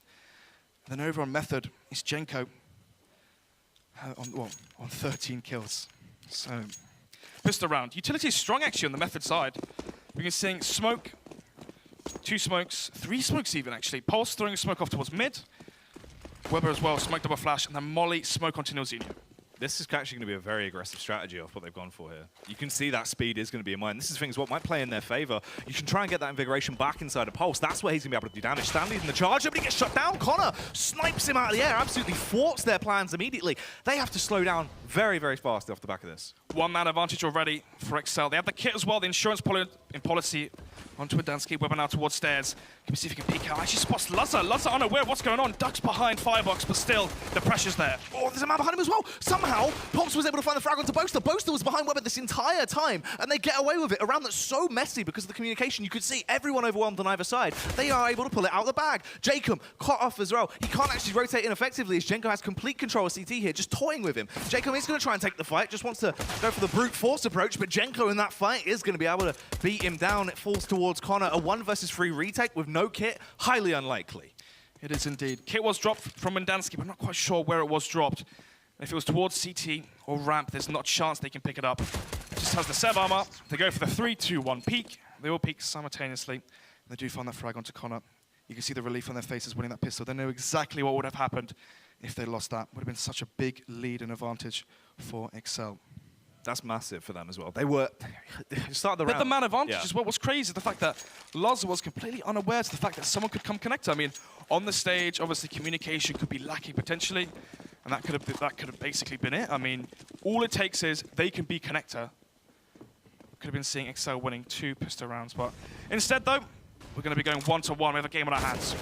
Then over on Method, it's Jenko on 13 kills. So, pistol round. Utility is strong actually on the Method side. We can see smoke, 2 smokes, 3 smokes even actually. Pulse throwing a smoke off towards mid. Weber as well, smoke double flash, and then Molly smoke onto Nilzinho. This is actually going to be a very aggressive strategy off what they've gone for here. You can see that speed is going to be in mind. This is things what might play in their favor. You can try and get that invigoration back inside a Pulse. That's where he's going to be able to do damage. Stanley's in the charge. Nobody gets shut down. Connor snipes him out of the air. Absolutely thwarts their plans immediately. They have to slow down very, very fast off the back of this. 1-man advantage already for exceL. They have the kit as well. The insurance policy onto a Dansky. Weber now towards stairs. Can we see if he can peek out? Actually spots Luzza. Luzza unaware of what's going on. Ducks behind Firebox, but still, the pressure's there. Oh, there's a man behind him as well. Somehow, Pops was able to find the frag onto Boaster. Boaster was behind Weber this entire time, and they get away with it. A round that's so messy because of the communication. You could see everyone overwhelmed on either side. They are able to pull it out of the bag. Jacob caught off as well. He can't actually rotate in effectively as Jenko has complete control of CT here, just toying with him. Jacob is going to try and take the fight, just wants to go for the brute force approach, but Jenko in that fight is going to be able to beat him down. It falls towards Connor. A 1 versus 3 retake with no kit, highly unlikely. It is indeed. Kit was dropped from Mendansky, but I'm not quite sure where it was dropped. And if it was towards CT or ramp, there's not a chance they can pick it up. It just has the Seb armor. They go for the 3-2-1 peek. They all peek simultaneously. They do find that frag onto Connor. You can see the relief on their faces winning that pistol. They know exactly what would have happened if they lost that. Would have been such a big lead and advantage for exceL. That's massive for them as well. They started the round. The man advantage is what was crazy. The fact that Laz was completely unaware to the fact that someone could come connect. I mean, on the stage, obviously communication could be lacking potentially, and that could have basically been it. I mean, all it takes is they can be connector. Could have been seeing exceL winning 2 pistol rounds, but instead though, we're going to be going 1-1. We have a game on our hands.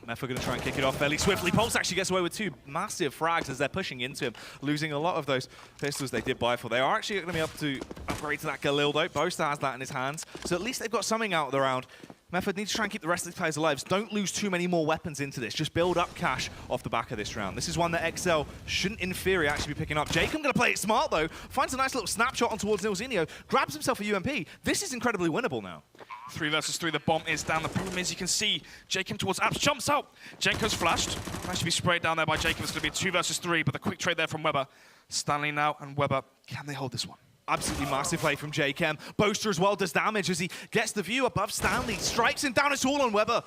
Method going to try and kick it off fairly swiftly. Pulse actually gets away with 2 massive frags as they're pushing into him, losing a lot of those pistols they did buy for. They are actually going to be able to upgrade to that Galil though. Boaster has that in his hands, so at least they've got something out of the round. Method needs to try and keep the rest of the players alive. Don't lose too many more weapons into this. Just build up cash off the back of this round. This is one that exceL shouldn't, in theory, actually be picking up. Jacob going to play it smart, though. Finds a nice little snapshot on towards Nilzinho. Grabs himself a UMP. This is incredibly winnable now. 3 versus 3. The bomb is down. The problem is you can see Jacob towards Apps. Jumps out. Jenko's flashed. Managed to be sprayed down there by Jacob. It's going to be a 2 versus 3, but the quick trade there from Weber. Stanley now and Weber. Can they hold this one? Absolutely massive play from JKM. Boaster as well does damage as he gets the view above Stanley. Strikes him down. It's all on Weber.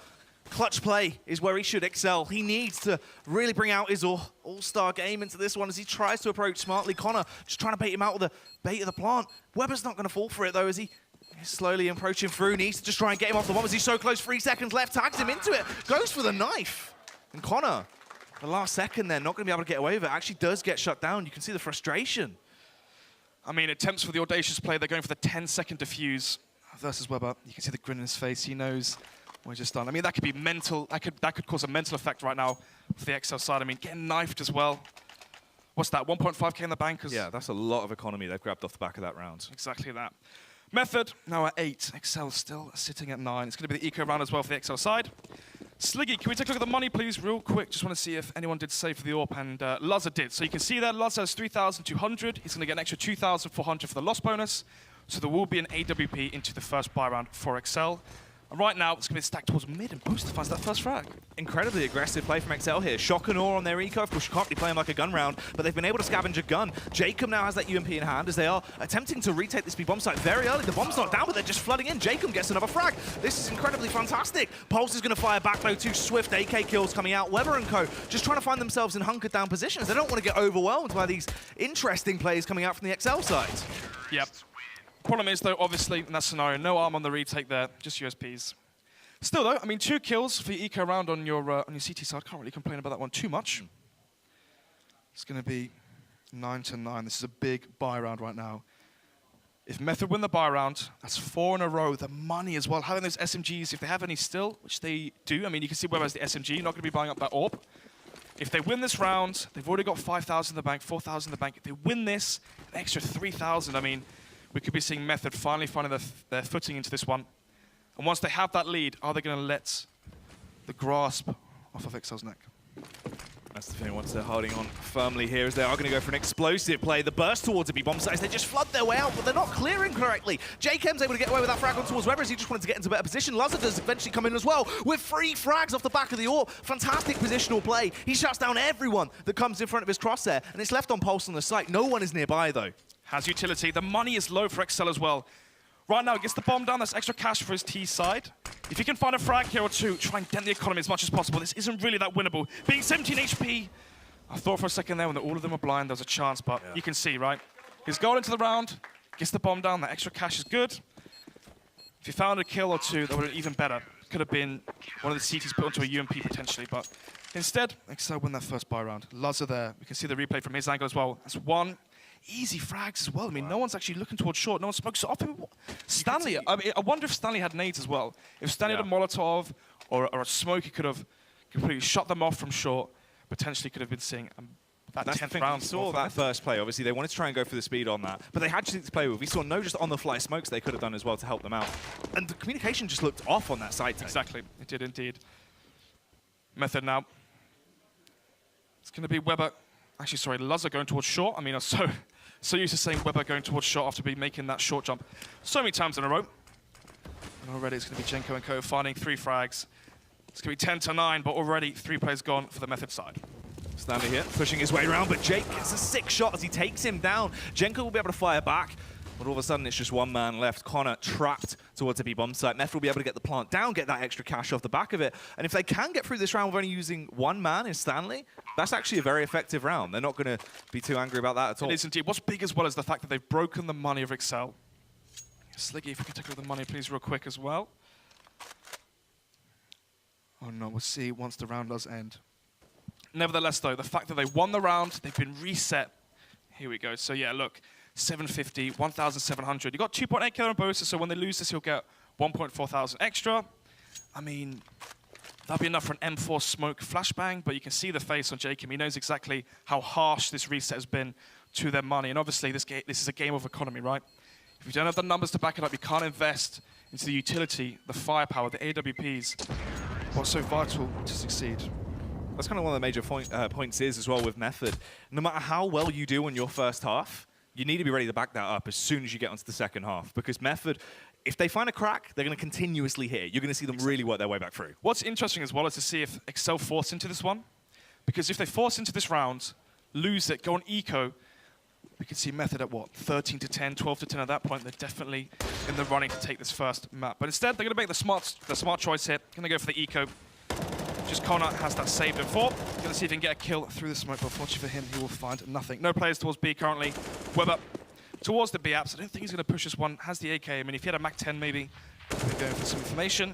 Clutch play is where he should excel. He needs to really bring out his all-star game into this one as he tries to approach smartly. Connor just trying to bait him out with the bait of the plant. Weber's not going to fall for it, though, as he's slowly approaching through. Needs to just try and get him off the bomb as he's so close. 3 seconds left. Tags him into it. Goes for the knife. And Connor, the last second there, not going to be able to get away with it. Actually does get shut down. You can see the frustration. I mean, attempts for the audacious play. They're going for the 10-second defuse versus Weber. You can see the grin in his face. He knows what he's just done. I mean, that could be mental. That could cause a mental effect right now for the exceL side. I mean, getting knifed as well. What's that, 1.5k in the bank? Yeah, that's a lot of economy they've grabbed off the back of that round. Exactly that. Method, now at 8. exceL still sitting at 9. It's going to be the eco round as well for the exceL side. Sliggy, can we take a look at the money, please, real quick? Just want to see if anyone did save for the AWP, and Luzza did. So you can see there, Luzza has 3,200. He's going to get an extra 2,400 for the loss bonus. So there will be an AWP into the first buy round for exceL. And right now, it's going to be stacked towards mid, and Boaster finds that first frag. Incredibly aggressive play from exceL here. Shock and awe on their eco. Of course, you can't be playing like a gun round, but they've been able to scavenge a gun. Jacob now has that UMP in hand as they are attempting to retake this B bomb site very early. The bomb's not down, but they're just flooding in. Jacob gets another frag. This is incredibly fantastic. Pulse is going to fire back, though. 2 swift AK kills coming out. Weber and co. just trying to find themselves in hunkered down positions. They don't want to get overwhelmed by these interesting plays coming out from the exceL side. Yep. Problem is, though, obviously, in that scenario, no arm on the retake there, just USPs. Still, though, I mean, 2 kills for your eco round on your CT side. Can't really complain about that one too much. It's going to be 9-9. This is a big buy round right now. If Method win the buy round, that's 4 in a row. The money as well. Having those SMGs, if they have any still, which they do. I mean, you can see where has the SMG. You're not going to be buying up that AWP. If they win this round, they've already got 5,000 in the bank, 4,000 in the bank. If they win this, an extra 3,000. I mean, we could be seeing Method finally finding their footing into this one. And once they have that lead, are they going to let the grasp off of exceL's neck? That's the thing, once they're holding on firmly here, as they are going to go for an explosive play. The burst towards a B-bomb site, they just flood their way out, but they're not clearing correctly. JKM's able to get away with that frag on towards Weber as he just wanted to get into a better position. Lazar does eventually come in as well with 3 frags off the back of the AWP. Fantastic positional play. He shuts down everyone that comes in front of his crosshair, and it's left on pulse on the site. No one is nearby, though. Has utility. The money is low for exceL as well. Right now, he gets the bomb down. That's extra cash for his T side. If he can find a frag here or two, try and dent the economy as much as possible. This isn't really that winnable. Being 17 HP, I thought for a second there when all of them were blind, there was a chance, but you can see, right? He's going into the round, gets the bomb down. That extra cash is good. If he found a kill or two, that would have been even better. Could have been one of the CTs put onto a UMP potentially, but instead, exceL win that first buy round. Lazar there. We can see the replay from his angle as well. That's 1. Easy frags as well. I mean, no one's actually looking towards short. No one spoke so off him. Stanley, I mean, I wonder if Stanley had nades as well. If Stanley had a Molotov or a smoke, he could have completely shut them off from short. Potentially could have been seeing that 10th round. We saw that first play. Obviously, they wanted to try and go for the speed on that, but they had to play with. We saw no just on-the-fly smokes they could have done as well to help them out. And the communication just looked off on that side. Exactly. It did indeed. Method now. It's going to be Weber. Actually, sorry, Lazar going towards short. I mean, I'm so used to saying Weber going towards short after making that short jump so many times in a row. And already it's going to be Jenko and Co finding 3 frags. It's going to be 10-9, but already 3 players gone for the Method side. Stanley here, pushing his way around, but Jake gets a sick shot as he takes him down. Jenko will be able to fire back, but all of a sudden it's just 1 man left. Connor trapped towards a B-bomb site. Method will be able to get the plant down, get that extra cash off the back of it. And if they can get through this round with only using 1 man in Stanley, that's actually a very effective round. They're not going to be too angry about that at all. It is indeed. What's big as well is the fact that they've broken the money of exceL. Sliggy, if we can take over the money, please, real quick as well. Oh no, we'll see once the round does end. Nevertheless, though, the fact that they won the round, they've been reset. Here we go. So yeah, look, 750, 1,700. You got 2.8 killer on bonuses, so when they lose this, he'll get 1,400 extra. I mean, that'd be enough for an M4 smoke flashbang, but you can see the face on Jacob. He knows exactly how harsh this reset has been to their money. And obviously, this is a game of economy, right? If you don't have the numbers to back it up, you can't invest into the utility, the firepower, the AWPs. What's so vital to succeed? That's kind of one of the major points is as well with Method. No matter how well you do in your first half, you need to be ready to back that up as soon as you get onto the second half. Because Method, if they find a crack, they're going to continuously hit. You're going to see them really work their way back through. What's interesting as well is to see if exceL force into this one. Because if they force into this round, lose it, go on eco, we can see Method at what, 13 to 10, 12 to 10 at that point. They're definitely in the running to take this first map. But instead, they're going to make the smart choice here. Going to go for the eco. Just Connor has that saved in 4. Going to see if he can get a kill through the smoke, but unfortunately for him, he will find nothing. No players towards B currently. Weber towards the B apps. I don't think he's going to push this one. Has the AK. I mean, if he had a Mac 10 maybe, he'd be going for some information.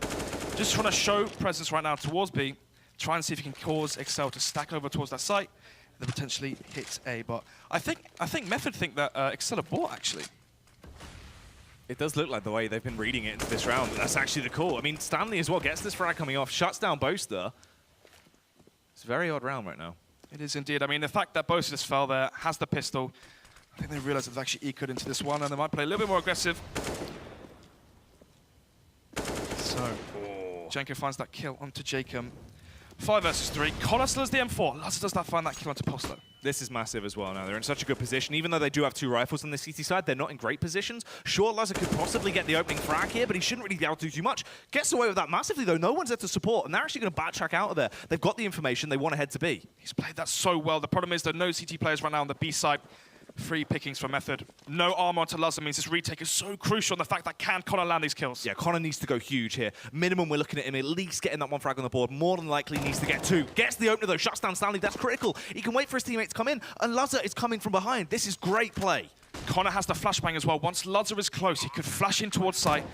Just trying to show presence right now towards B. Try and see if he can cause exceL to stack over towards that site. Then potentially hit A. But I think Method think that exceL are bought, actually. It does look like the way they've been reading it into this round. That's actually the call. I mean, Stanley as well gets this frag coming off, shuts down Boaster. It's a very odd round right now. It is indeed. I mean, the fact that Boaster just fell there, has the pistol, I think they realize they've actually ecoed into this one, and they might play a little bit more aggressive. So, Jenko finds that kill onto Jacob. 5 versus 3. Connor still has the M4. Lazar does not find that kill onto Pulse, though. This is massive as well now. They're in such a good position. Even though they do have 2 rifles on the CT side, they're not in great positions. Sure, Lazar could possibly get the opening frag here, but he shouldn't really be able to do too much. Gets away with that massively, though. No one's there to support, and they're actually going to backtrack out of there. They've got the information. They want to head to B. He's played that so well. The problem is there are no CT players right now on the B side. 3 pickings for Method. No armor onto Lazar means this retake is so crucial on the fact that can Connor land these kills. Yeah, Connor needs to go huge here. Minimum, we're looking at him at least getting that 1 frag on the board. More than likely needs to get 2. Gets the opener though, shuts down Stanley. That's critical. He can wait for his teammates to come in, and Lazar is coming from behind. This is great play. Connor has the flashbang as well. Once Lazar is close, he could flash in towards site.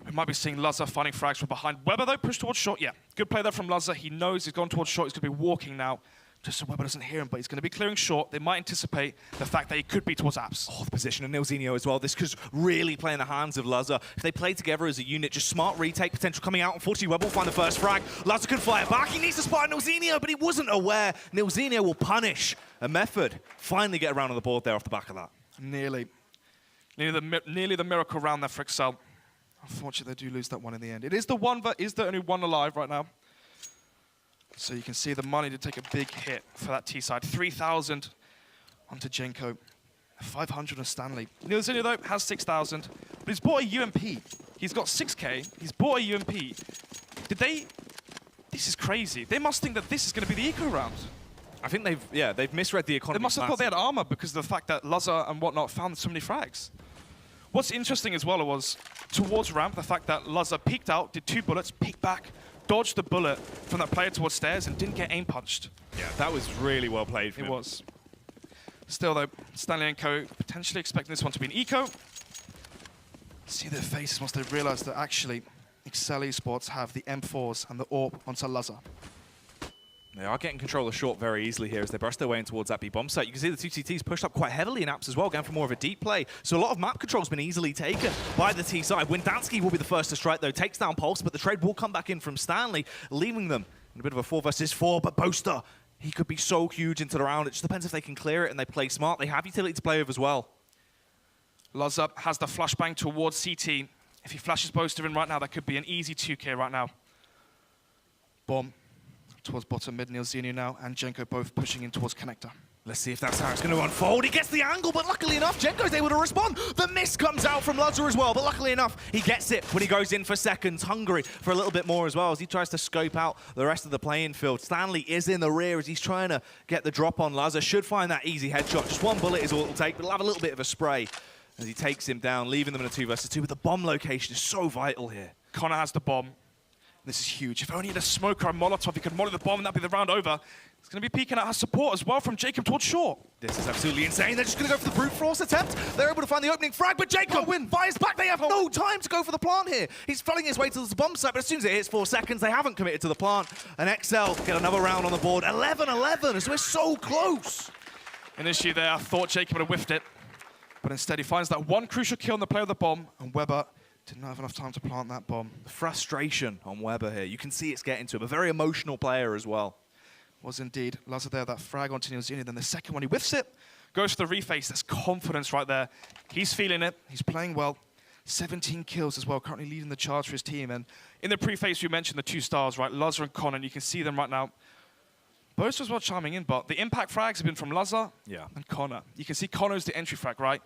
We might be seeing Lazar finding frags from behind. Weber though, pushed towards short. Yeah, good play there from Lazar. He knows he's gone towards short. He's going to be walking now just so Weber doesn't hear him, but he's going to be clearing short. They might anticipate the fact that he could be towards apps. Oh, the position of Nilzinho as well. This could really play in the hands of Lazar. If they play together as a unit, just smart retake potential coming out. Unfortunately, Weber will find the first frag. Lazar can fire back. He needs to spot Nilzinho, but he wasn't aware. Nilzinho will punish. A method. Finally get around on the board there off the back of that. Nearly the miracle round there for exceL. Unfortunately, they do lose that one in the end. It is the only one alive right now. So you can see the money to take a big hit for that T side. 3,000 onto Jenko. 500 on Stanley. Nilzinho, though, has 6,000. But he's bought a UMP. He's got 6K. He's bought a UMP. This is crazy. They must think that this is going to be the eco round. I think they've misread the economy. They must have thought they had armor because of the fact that Lazar and whatnot found so many frags. What's interesting as well was, towards ramp, the fact that Lazar peeked out, did 2 bullets, peeked back, dodged the bullet from that player towards stairs and didn't get aim punched. Yeah, that was really well played from him. It was. Still though, Stanley and Co. potentially expecting this one to be an eco. See their faces once they realize that actually exceL Esports have the M4s and the AWP onto Lazar. They are getting control of short very easily here as they brush their way in towards that B bomb site. You can see the two CTs pushed up quite heavily in apps as well, going for more of a deep play. So a lot of map control has been easily taken by the T side. Windansky will be the first to strike though, takes down Pulse, but the trade will come back in from Stanley, leaving them in a bit of a 4 versus 4. But Boaster, he could be so huge into the round. It just depends if they can clear it and they play smart. They have utility to play with as well. Lazar has the flashbang towards CT. If he flashes Boaster in right now, that could be an easy 2K right now. Bomb. Towards bottom mid, Nilzinho now, and Jenko both pushing in towards connector. Let's see if that's how it's going to unfold. He gets the angle, but luckily enough, Jenko's able to respond. The miss comes out from Lazar as well, but luckily enough, he gets it when he goes in for seconds. Hungry for a little bit more as well as he tries to scope out the rest of the playing field. Stanley is in the rear as he's trying to get the drop on Lazar. Should find that easy headshot. Just 1 bullet is all it'll take, but he'll have a little bit of a spray as he takes him down, leaving them in a 2 versus 2. But the bomb location is so vital here. Connor has the bomb. This is huge. If only he had a smoker and Molotov, he could molly the bomb and that'd be the round over. He's going to be peeking out his support as well from Jacob towards short. This is absolutely insane. They're just going to go for the brute force attempt. They're able to find the opening frag, but Jacob fires back. They have no time to go for the plant here. He's flooding his way to the bomb site, but as soon as it hits 4 seconds, they haven't committed to the plant. And exceL get another round on the board. 11-11, so we're so close. Initially there, I thought Jacob would have whiffed it. But instead, he finds that one crucial kill on the player of the bomb, and Weber didn't have enough time to plant that bomb. The frustration on Weber here. You can see it's getting to him. A very emotional player as well. Was indeed. Lazar there, that frag onto Nilzinho. Then the second one, he whiffs it, goes for the reface. There's confidence right there. He's feeling it. He's playing well. 17 kills as well, currently leading the charge for his team. And in the pre-face, we mentioned the 2 stars, right? Lazar and Connor, and you can see them right now. Both as well chiming in, but the impact frags have been from Lazar and Connor. You can see Connor's the entry frag, right?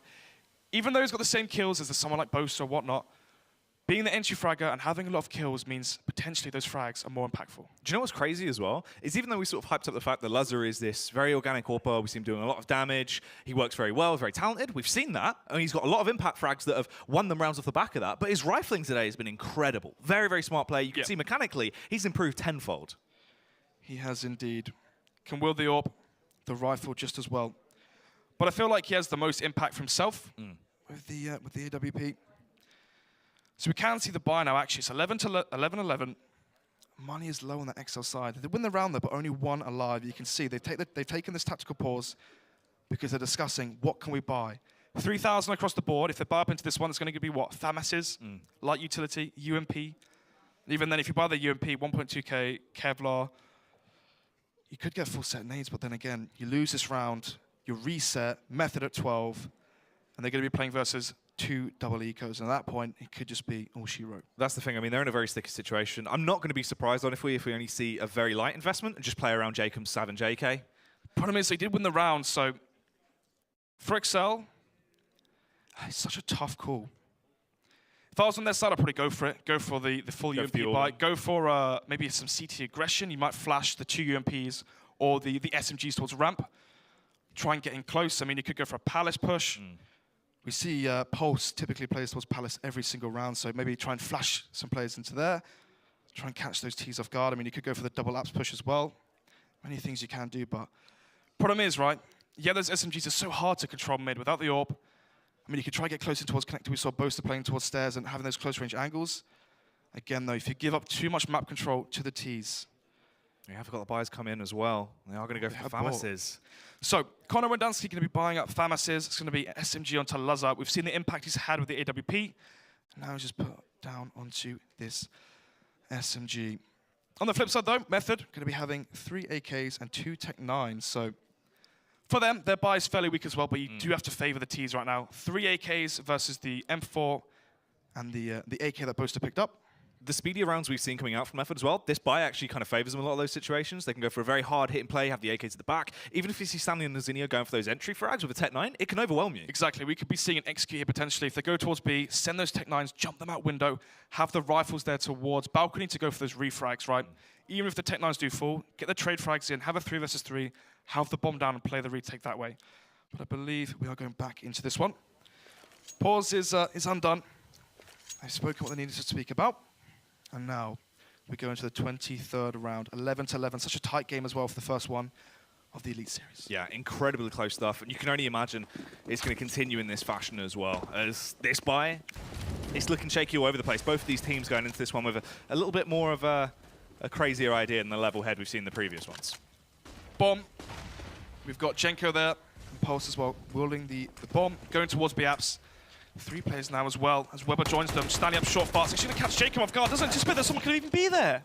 Even though he's got the same kills as someone like Boaster or whatnot, being the entry fragger and having a lot of kills means potentially those frags are more impactful. Do you know what's crazy as well? Is even though we sort of hyped up the fact that Lazar is this very organic AWPer, we see him doing a lot of damage, he works very well, very talented, we've seen that, and he's got a lot of impact frags that have won them rounds off the back of that, but his rifling today has been incredible. Very, very smart player. You can see mechanically, he's improved tenfold. He has indeed. Can wield the AWP, the rifle just as well. But I feel like he has the most impact from himself with the AWP. So we can see the buy now, actually. It's 11-11. Money is low on the exceL side. They win the round, though, but only 1 alive. You can see they've taken this tactical pause because they're discussing what can we buy. 3,000 across the board. If they buy up into this one, it's going to be what? FAMAS's, light utility, UMP. Even then, if you buy the UMP, 1.2K, Kevlar, you could get full set nades, but then again, you lose this round, you reset, method at 12, and they're going to be playing versus 2 double ecos, and at that point, it could just be all she wrote. That's the thing. I mean, they're in a very sticky situation. I'm not going to be surprised on if we only see a very light investment and just play around Jacob, Sav, and JK. Problem is, they did win the round, so for exceL, it's such a tough call. If I was on their side, I'd probably go for it. Go for the full UMP buy. Go for maybe some CT aggression. You might flash the 2 UMPs or the SMGs towards ramp. Try and get in close. I mean, you could go for a Palace push. We see Pulse typically plays towards Palace every single round, so maybe try and flash some players into there. Try and catch those Ts off guard. I mean, you could go for the double apps push as well. Many things you can do, but problem is, right, yeah, those SMGs are so hard to control mid without the AWP. I mean, you could try to get closer towards connector. We saw Boaster playing towards stairs and having those close range angles. Again, though, if you give up too much map control to the Ts, We have got the buys come in as well. They are going to go for the Famases. So, Connor Wendanski going to be buying up Famases. It's going to be SMG onto Lazar. We've seen the impact he's had with the AWP. Now he's just put down onto this SMG. On the flip side, though, Method going to be having 3 AKs and 2 Tech 9s. So, for them, their buy is fairly weak as well, but you do have to favor the Ts right now. 3 AKs versus the M4 and the AK that Boaster picked up. The speedier rounds we've seen coming out from Method as well, this buy actually kind of favors them in a lot of those situations. They can go for a very hard hit and play, have the AKs at the back. Even if you see Stanley and Nazinho going for those entry frags with a Tech 9, it can overwhelm you. Exactly. We could be seeing an execute here potentially. If they go towards B, send those Tech 9s, jump them out window, have the rifles there towards balcony to go for those refrags, right? Even if the Tech 9s do fall, get the trade frags in, have a 3 versus 3, have the bomb down and play the retake that way. But I believe we are going back into this one. Pause is undone. I've spoken what they needed to speak about. And now we go into the 23rd round, 11-11. Such a tight game as well for the first one of the Elite Series. Yeah, incredibly close stuff. And you can only imagine it's going to continue in this fashion as well. As this buy, it's looking shaky all over the place. Both of these teams going into this one with a little bit more of a crazier idea than the level head we've seen in the previous ones. Bomb. We've got Jenko there, and Pulse as well, wielding the bomb, going towards B-Apps. 3 players now as well, as Weber joins them. Stanley up short fast. He's going to catch Jacob off guard. Doesn't anticipate that someone could even be there.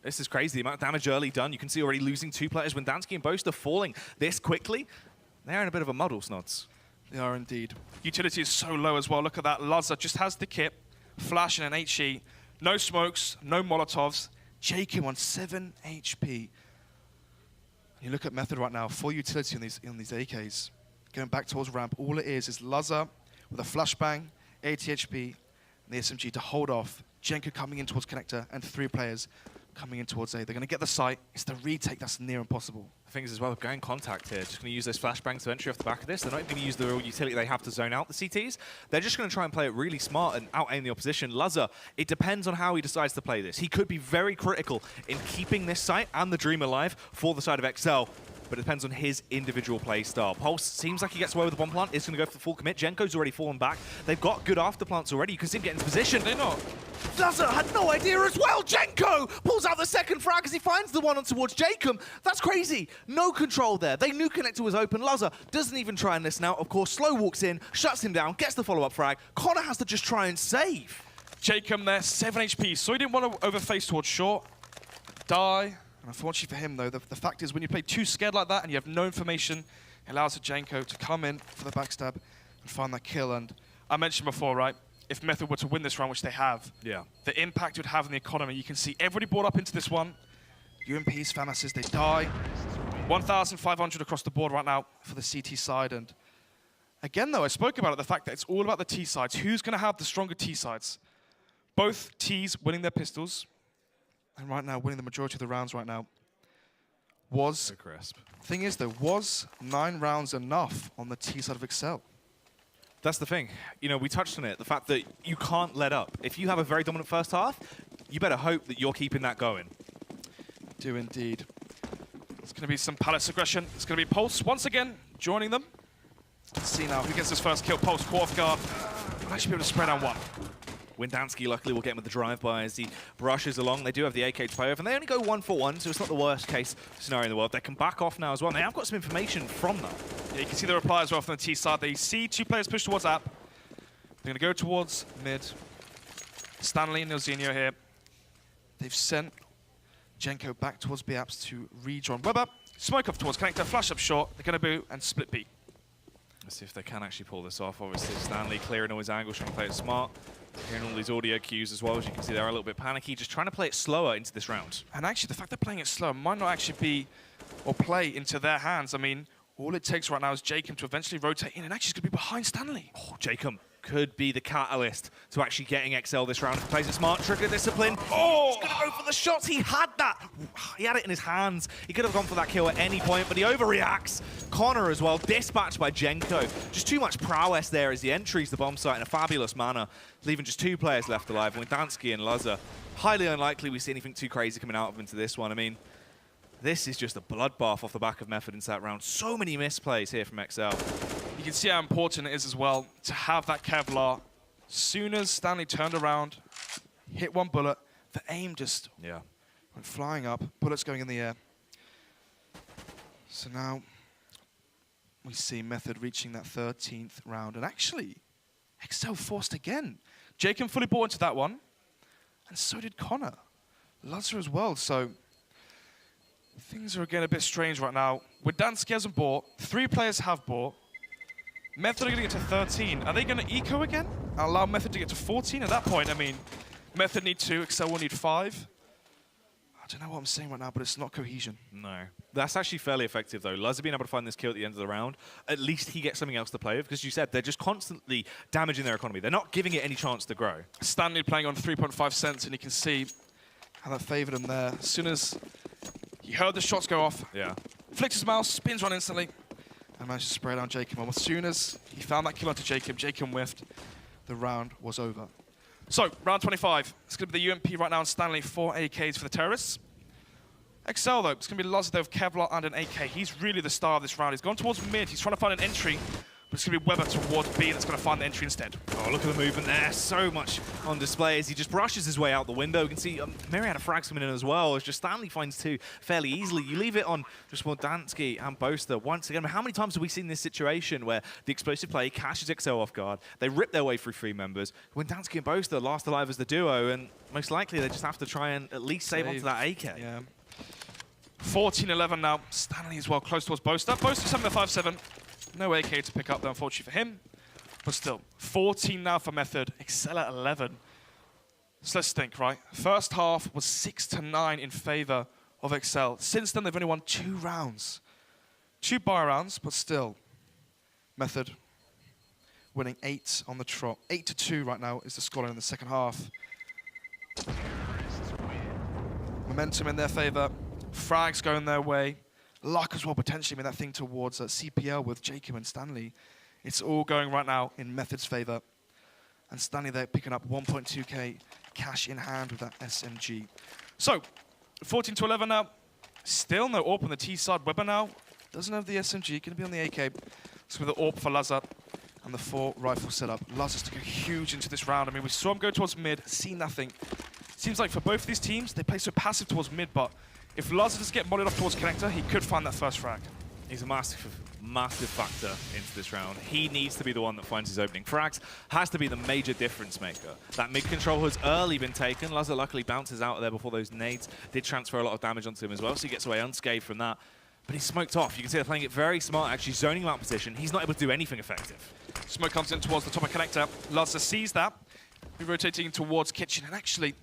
This is crazy. The amount of damage early done. You can see already losing 2 players. Wendanski and Boaster falling this quickly. They're in a bit of a muddle, Snods. They are indeed. Utility is so low as well. Look at that. Lazar just has the kit, flash and an HE. No smokes, no Molotovs. Jacob on 7 HP. You look at Method right now, full utility on these AKs. Going back towards ramp, all it is Lazar with a flashbang, 80 HP, and the SMG to hold off. Jenko coming in towards connector, and 3 players coming in towards A. They're going to get the site. It's the retake that's near impossible. The thing is as well, going contact here, just going to use those flashbangs to entry off the back of this. They're not even going to use the real utility they have to zone out the CTs. They're just going to try and play it really smart and out-aim the opposition. Lazar, it depends on how he decides to play this. He could be very critical in keeping this site and the Dream alive for the side of exceL, but it depends on his individual play style. Pulse seems like he gets away with the bomb plant. It's going to go for the full commit. Jenko's already fallen back. They've got good after plants already. You can see him get into position. They're not. Lazar had no idea as well. Jenko pulls out the second frag as he finds the one on towards Jacob. That's crazy. No control there. They knew connector was open. Lazar doesn't even try and listen out. Of course, Slow walks in, shuts him down, gets the follow-up frag. Connor has to just try and save. Jacob there, 7 HP. So he didn't want to overface towards short. Die. And unfortunately for him, though, the fact is when you play too scared like that and you have no information, it allows Janko to come in for the backstab and find that kill. And I mentioned before, right, if Method were to win this round, which they have, the impact it would have on the economy. You can see everybody brought up into this one. UMPs, Famases, they die. 1,500 across the board right now for the CT side. And again, though, I spoke about it, the fact that it's all about the T sides. Who's going to have the stronger T sides? Both Ts winning their pistols. And right now, winning the majority of the rounds right now. Was, so crisp. Thing is, though, was 9 rounds enough on the T side of exceL? That's the thing. You know, we touched on it, the fact that you can't let up. If you have a very dominant first half, you better hope that you're keeping that going. Do indeed. It's going to be some Palace aggression. It's going to be Pulse once again joining them. Let's see now who gets his first kill. Pulse, caught off guard. Might actually be able to spread on one. Wendanski luckily will get him with the drive-by as he brushes along. They do have the AK to play over, and they only go 1-for-1, so it's not the worst case scenario in the world. They can back off now as well, and they have got some information from them. Yeah, you can see the reply as well from the T side. They see 2 players push towards app. They're going to go towards mid. Stanley and Nazinho here. They've sent Jenko back towards B apps to rejoin Weber. Smoke off towards connector, flash up short. They're going to boo and split B. Let's see if they can actually pull this off. Obviously, Stanley clearing all his angles, trying to play it smart. Hearing all these audio cues as well. As you can see, they're a little bit panicky, just trying to play it slower into this round. And actually, the fact they're playing it slow might not actually be or play into their hands. I mean, all it takes right now is Jacob to eventually rotate in, and actually he's going to be behind Stanley. Oh, Jacob could be the catalyst to actually getting exceL this round. If he plays it smart, trigger discipline. Oh, he's going to go for the shots. He had that. He had it in his hands. He could have gone for that kill at any point, but he overreacts. Connor as well, dispatched by Jenko. Just too much prowess there as he entries the bomb site in a fabulous manner, leaving just 2 players left alive, Wendanski and Lazar. Highly unlikely we see anything too crazy coming out of into this one. I mean, this is just a bloodbath off the back of Method into that round. So many misplays here from exceL. You can see how important it is as well to have that Kevlar. Soon as Stanley turned around, hit 1 bullet, the aim just Went flying up, bullets going in the air. So now we see Method reaching that 13th round. And actually, exceL forced again. Jacob fully bought into that one. And so did Connor. Lazar as well. So things are again a bit strange right now. Windansky hasn't bought. 3 players have bought. Method are going to get to 13. Are they going to eco again? Allow Method to get to 14? At that point, I mean, Method need 2, exceL will need 5. I don't know what I'm saying right now, but it's not cohesion. No. That's actually fairly effective, though. Lazar being able to find this kill at the end of the round, at least he gets something else to play with, because you said they're just constantly damaging their economy. They're not giving it any chance to grow. Stanley playing on 3.5 cents, and you can see how that favored him there. As soon as he heard the shots go off, flicks his mouse, spins around instantly, and managed to spray down Jacob. And as soon as he found that kill onto Jacob, Jacob whiffed. The round was over. So, round 25. It's going to be the UMP right now, and Stanley, 4 AKs for the terrorists. exceL, though, it's going to be Lazar with Kevlar and an AK. He's really the star of this round. He's gone towards mid. He's trying to find an entry, but it's going to be Weber towards B that's going to find the entry instead. Oh, look at the movement there. So much on display as he just brushes his way out the window. You can see Myriad of frags coming in as well. It's just Stanley finds 2 fairly easily. You leave it on just Windansky and Boaster once again. I mean, how many times have we seen this situation where the explosive play catches exceL off guard, they rip their way through 3 members, Windansky and Boaster last alive as the duo, and most likely they just have to try and at least save onto that AK. Yeah. 14-11 now. Stanley as well, close towards Boaster. Boaster's having a 5-7. No AK to pick up, though, unfortunately for him. But still, 14 now for Method. exceL at 11. So let's think, right? First half was 6-9 in favor of exceL. Since then, they've only won 2 rounds. 2 buy rounds, but still. Method winning 8 on the trot. 8-2 right now is the scoreline in the second half. Momentum in their favor. Frags going their way. Luck as well, potentially, in that thing towards CPL with Jacob and Stanley. It's all going right now in Method's favor. And Stanley there picking up 1.2k cash in hand with that SMG. So, 14-11 now. Still no AWP on the T side. Weber now doesn't have the SMG, going to be on the AK. So with the AWP for Lazar and the 4 rifle setup. Lazar's to go huge into this round. I mean, we saw him go towards mid, see nothing. Seems like for both of these teams, they play so passive towards mid, but if Lazar does get modded off towards connector, he could find that first frag. He's a massive factor into this round. He needs to be the one that finds his opening. Frags has to be the major difference maker. That mid control has early been taken. Lazar luckily bounces out of there before those nades did transfer a lot of damage onto him as well, so he gets away unscathed from that. But he's smoked off. You can see they're playing it very smart, actually zoning him out position. He's not able to do anything effective. Smoke comes in towards the top of connector. Lazar sees that. He's rotating towards kitchen, and actually,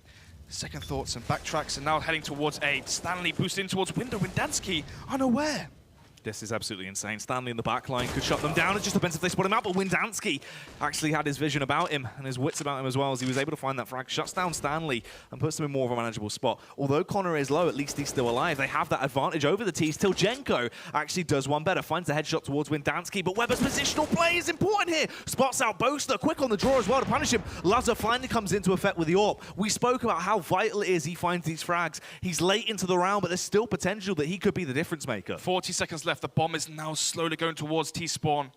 second thoughts and backtracks, and now heading towards A. Stanley boosted in towards window. Windansky unaware. This is absolutely insane. Stanley in the back line could shut them down. It just depends if they spot him out, but Windansky actually had his vision about him and his wits about him as well, as he was able to find that frag, shuts down Stanley and puts them in more of a manageable spot. Although Connor is low, at least he's still alive. They have that advantage over the T's till Jenko actually does one better, finds the headshot towards Windansky, but Weber's positional play is important here. Spots out Boaster, quick on the draw as well to punish him. Lazar finally comes into effect with the AWP. We spoke about how vital it is he finds these frags. He's late into the round, but there's still potential that he could be the difference maker. 40 seconds left. The bomb is now slowly going towards T-spawn.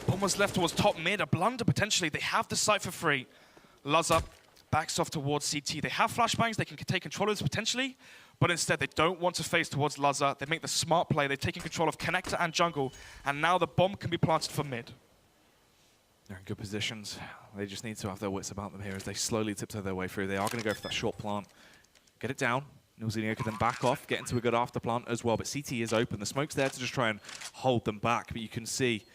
Bomb was left towards top mid, a blunder potentially. They have the site for free. Lazar backs off towards CT. They have flashbangs, they can take control of this potentially, but instead they don't want to face towards Lazar. They make the smart play, they're taking control of connector and jungle, and now the bomb can be planted for mid. They're in good positions. They just need to have their wits about them here as they slowly tiptoe their way through. They are going to go for that short plant. Get it down. Nilzinho can then back off, get into a good after plant as well, but CT is open. The smoke's there to just try and hold them back, but you can see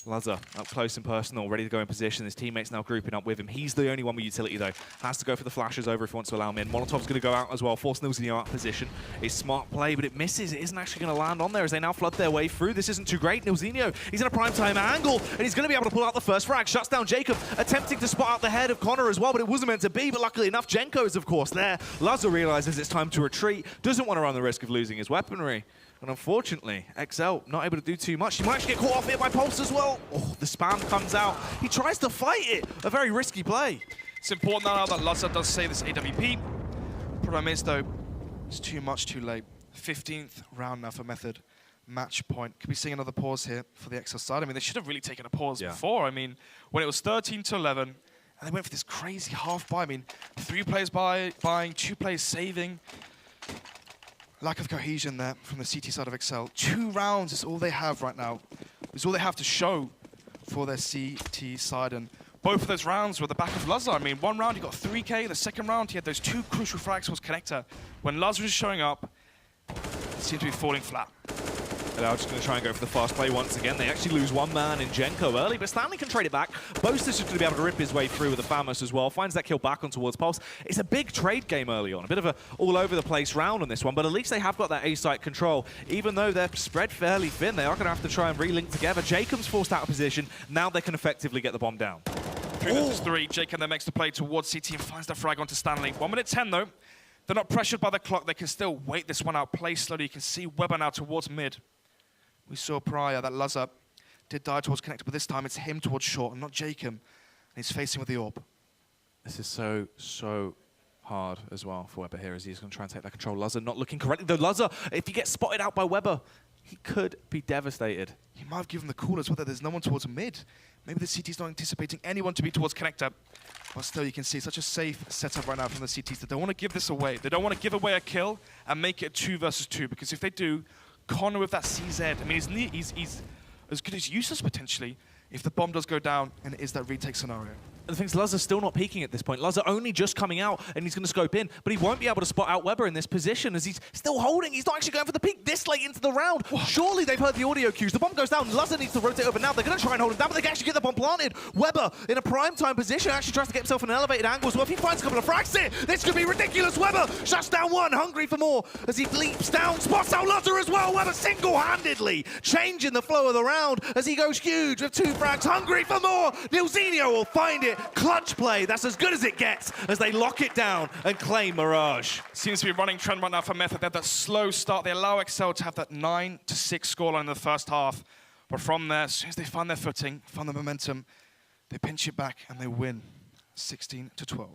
Lazar up close and personal, ready to go in position. His teammates now grouping up with him. He's the only one with utility, though. Has to go for the flashes over if he wants to allow him in. Molotov's going to go out as well, force Nilzinho out of position. It's smart play, but it misses. It isn't actually going to land on there as they now flood their way through. This isn't too great. Nilzinho, he's in a prime time angle, and he's going to be able to pull out the first frag. Shuts down Jacob, attempting to spot out the head of Connor as well, but it wasn't meant to be. But luckily enough, Jenko is, of course, there. Lazar realizes it's time to retreat, doesn't want to run the risk of losing his weaponry. And unfortunately, exceL not able to do too much. He might actually get caught off here by Pulse as well. Oh, the spam comes out. He tries to fight it. A very risky play. It's important now that Lazar does save this AWP. Problem is, though, it's too much too late. 15th round now for Method. Match point. Could we see another pause here for the exceL side? I mean, they should have really taken a pause before. I mean, when it was 13-11, and they went for this crazy half buy. I mean, 3 players buying, 2 players saving. Lack of cohesion there from the CT side of exceL. 2 rounds is all they have right now. It's all they have to show for their CT side. And both of those rounds were the back of Lazar. I mean, one round he got 3K. The second round he had those 2 crucial frags towards connector. When Lazar is showing up, it seems to be falling flat. They're just going to try and go for the fast play once again. They actually lose one man in Genko early, but Stanley can trade it back. Boast is just going to be able to rip his way through with the Famos as well. Finds that kill back on towards Pulse. It's a big trade game early on. A bit of a all-over-the-place round on this one, but at least they have got that A-site control. Even though they're spread fairly thin, they are going to have to try and relink together. Jacob's forced out of position. Now they can effectively get the bomb down. 3 versus 3. Jacob then makes the play towards CT and finds that frag onto Stanley. 1 minute 10 though. They're not pressured by the clock. They can still wait this one out, play slowly. You can see Weber now towards mid. We saw prior that Lazar did die towards connector, but this time it's him towards short and not Jacob. And he's facing with the orb. This is so hard as well for Weber here as he's going to try and take that control. Lazar not looking correctly. Though Lazar, if he gets spotted out by Weber, he could be devastated. He might have given the call as well that there's no one towards mid. Maybe the CT's not anticipating anyone to be towards connector. But still, you can see such a safe setup right now from the CTs. They don't want to give this away. They don't want to give away a kill and make it 2 versus 2, because if they do, Connor with that CZ, I mean, he's as good as useless potentially if the bomb does go down and it is that retake scenario. And the thing is, Lazar's still not peeking at this point. Lazar only just coming out, and he's going to scope in, but he won't be able to spot out Weber in this position as he's still holding. He's not actually going for the peek this late into the round. Surely they've heard the audio cues. The bomb goes down. Lazar needs to rotate over now. They're going to try and hold him down, but they can actually get the bomb planted. Weber, in a prime time position, actually tries to get himself in an elevated angle as well. If he finds a couple of frags here, this could be ridiculous. Weber shuts down one, hungry for more as he leaps down, spots out Lazar as well. Weber single-handedly changing the flow of the round as he goes huge with 2 frags, hungry for more. Nilzinho will find it. Clutch play. That's as good as it gets as they lock it down and claim Mirage. Seems to be running trend right now for Method. They have that slow start. They allow exceL to have that 9-6 scoreline in the first half. But from there, as soon as they find their footing, find the momentum, they pinch it back and they win 16-12.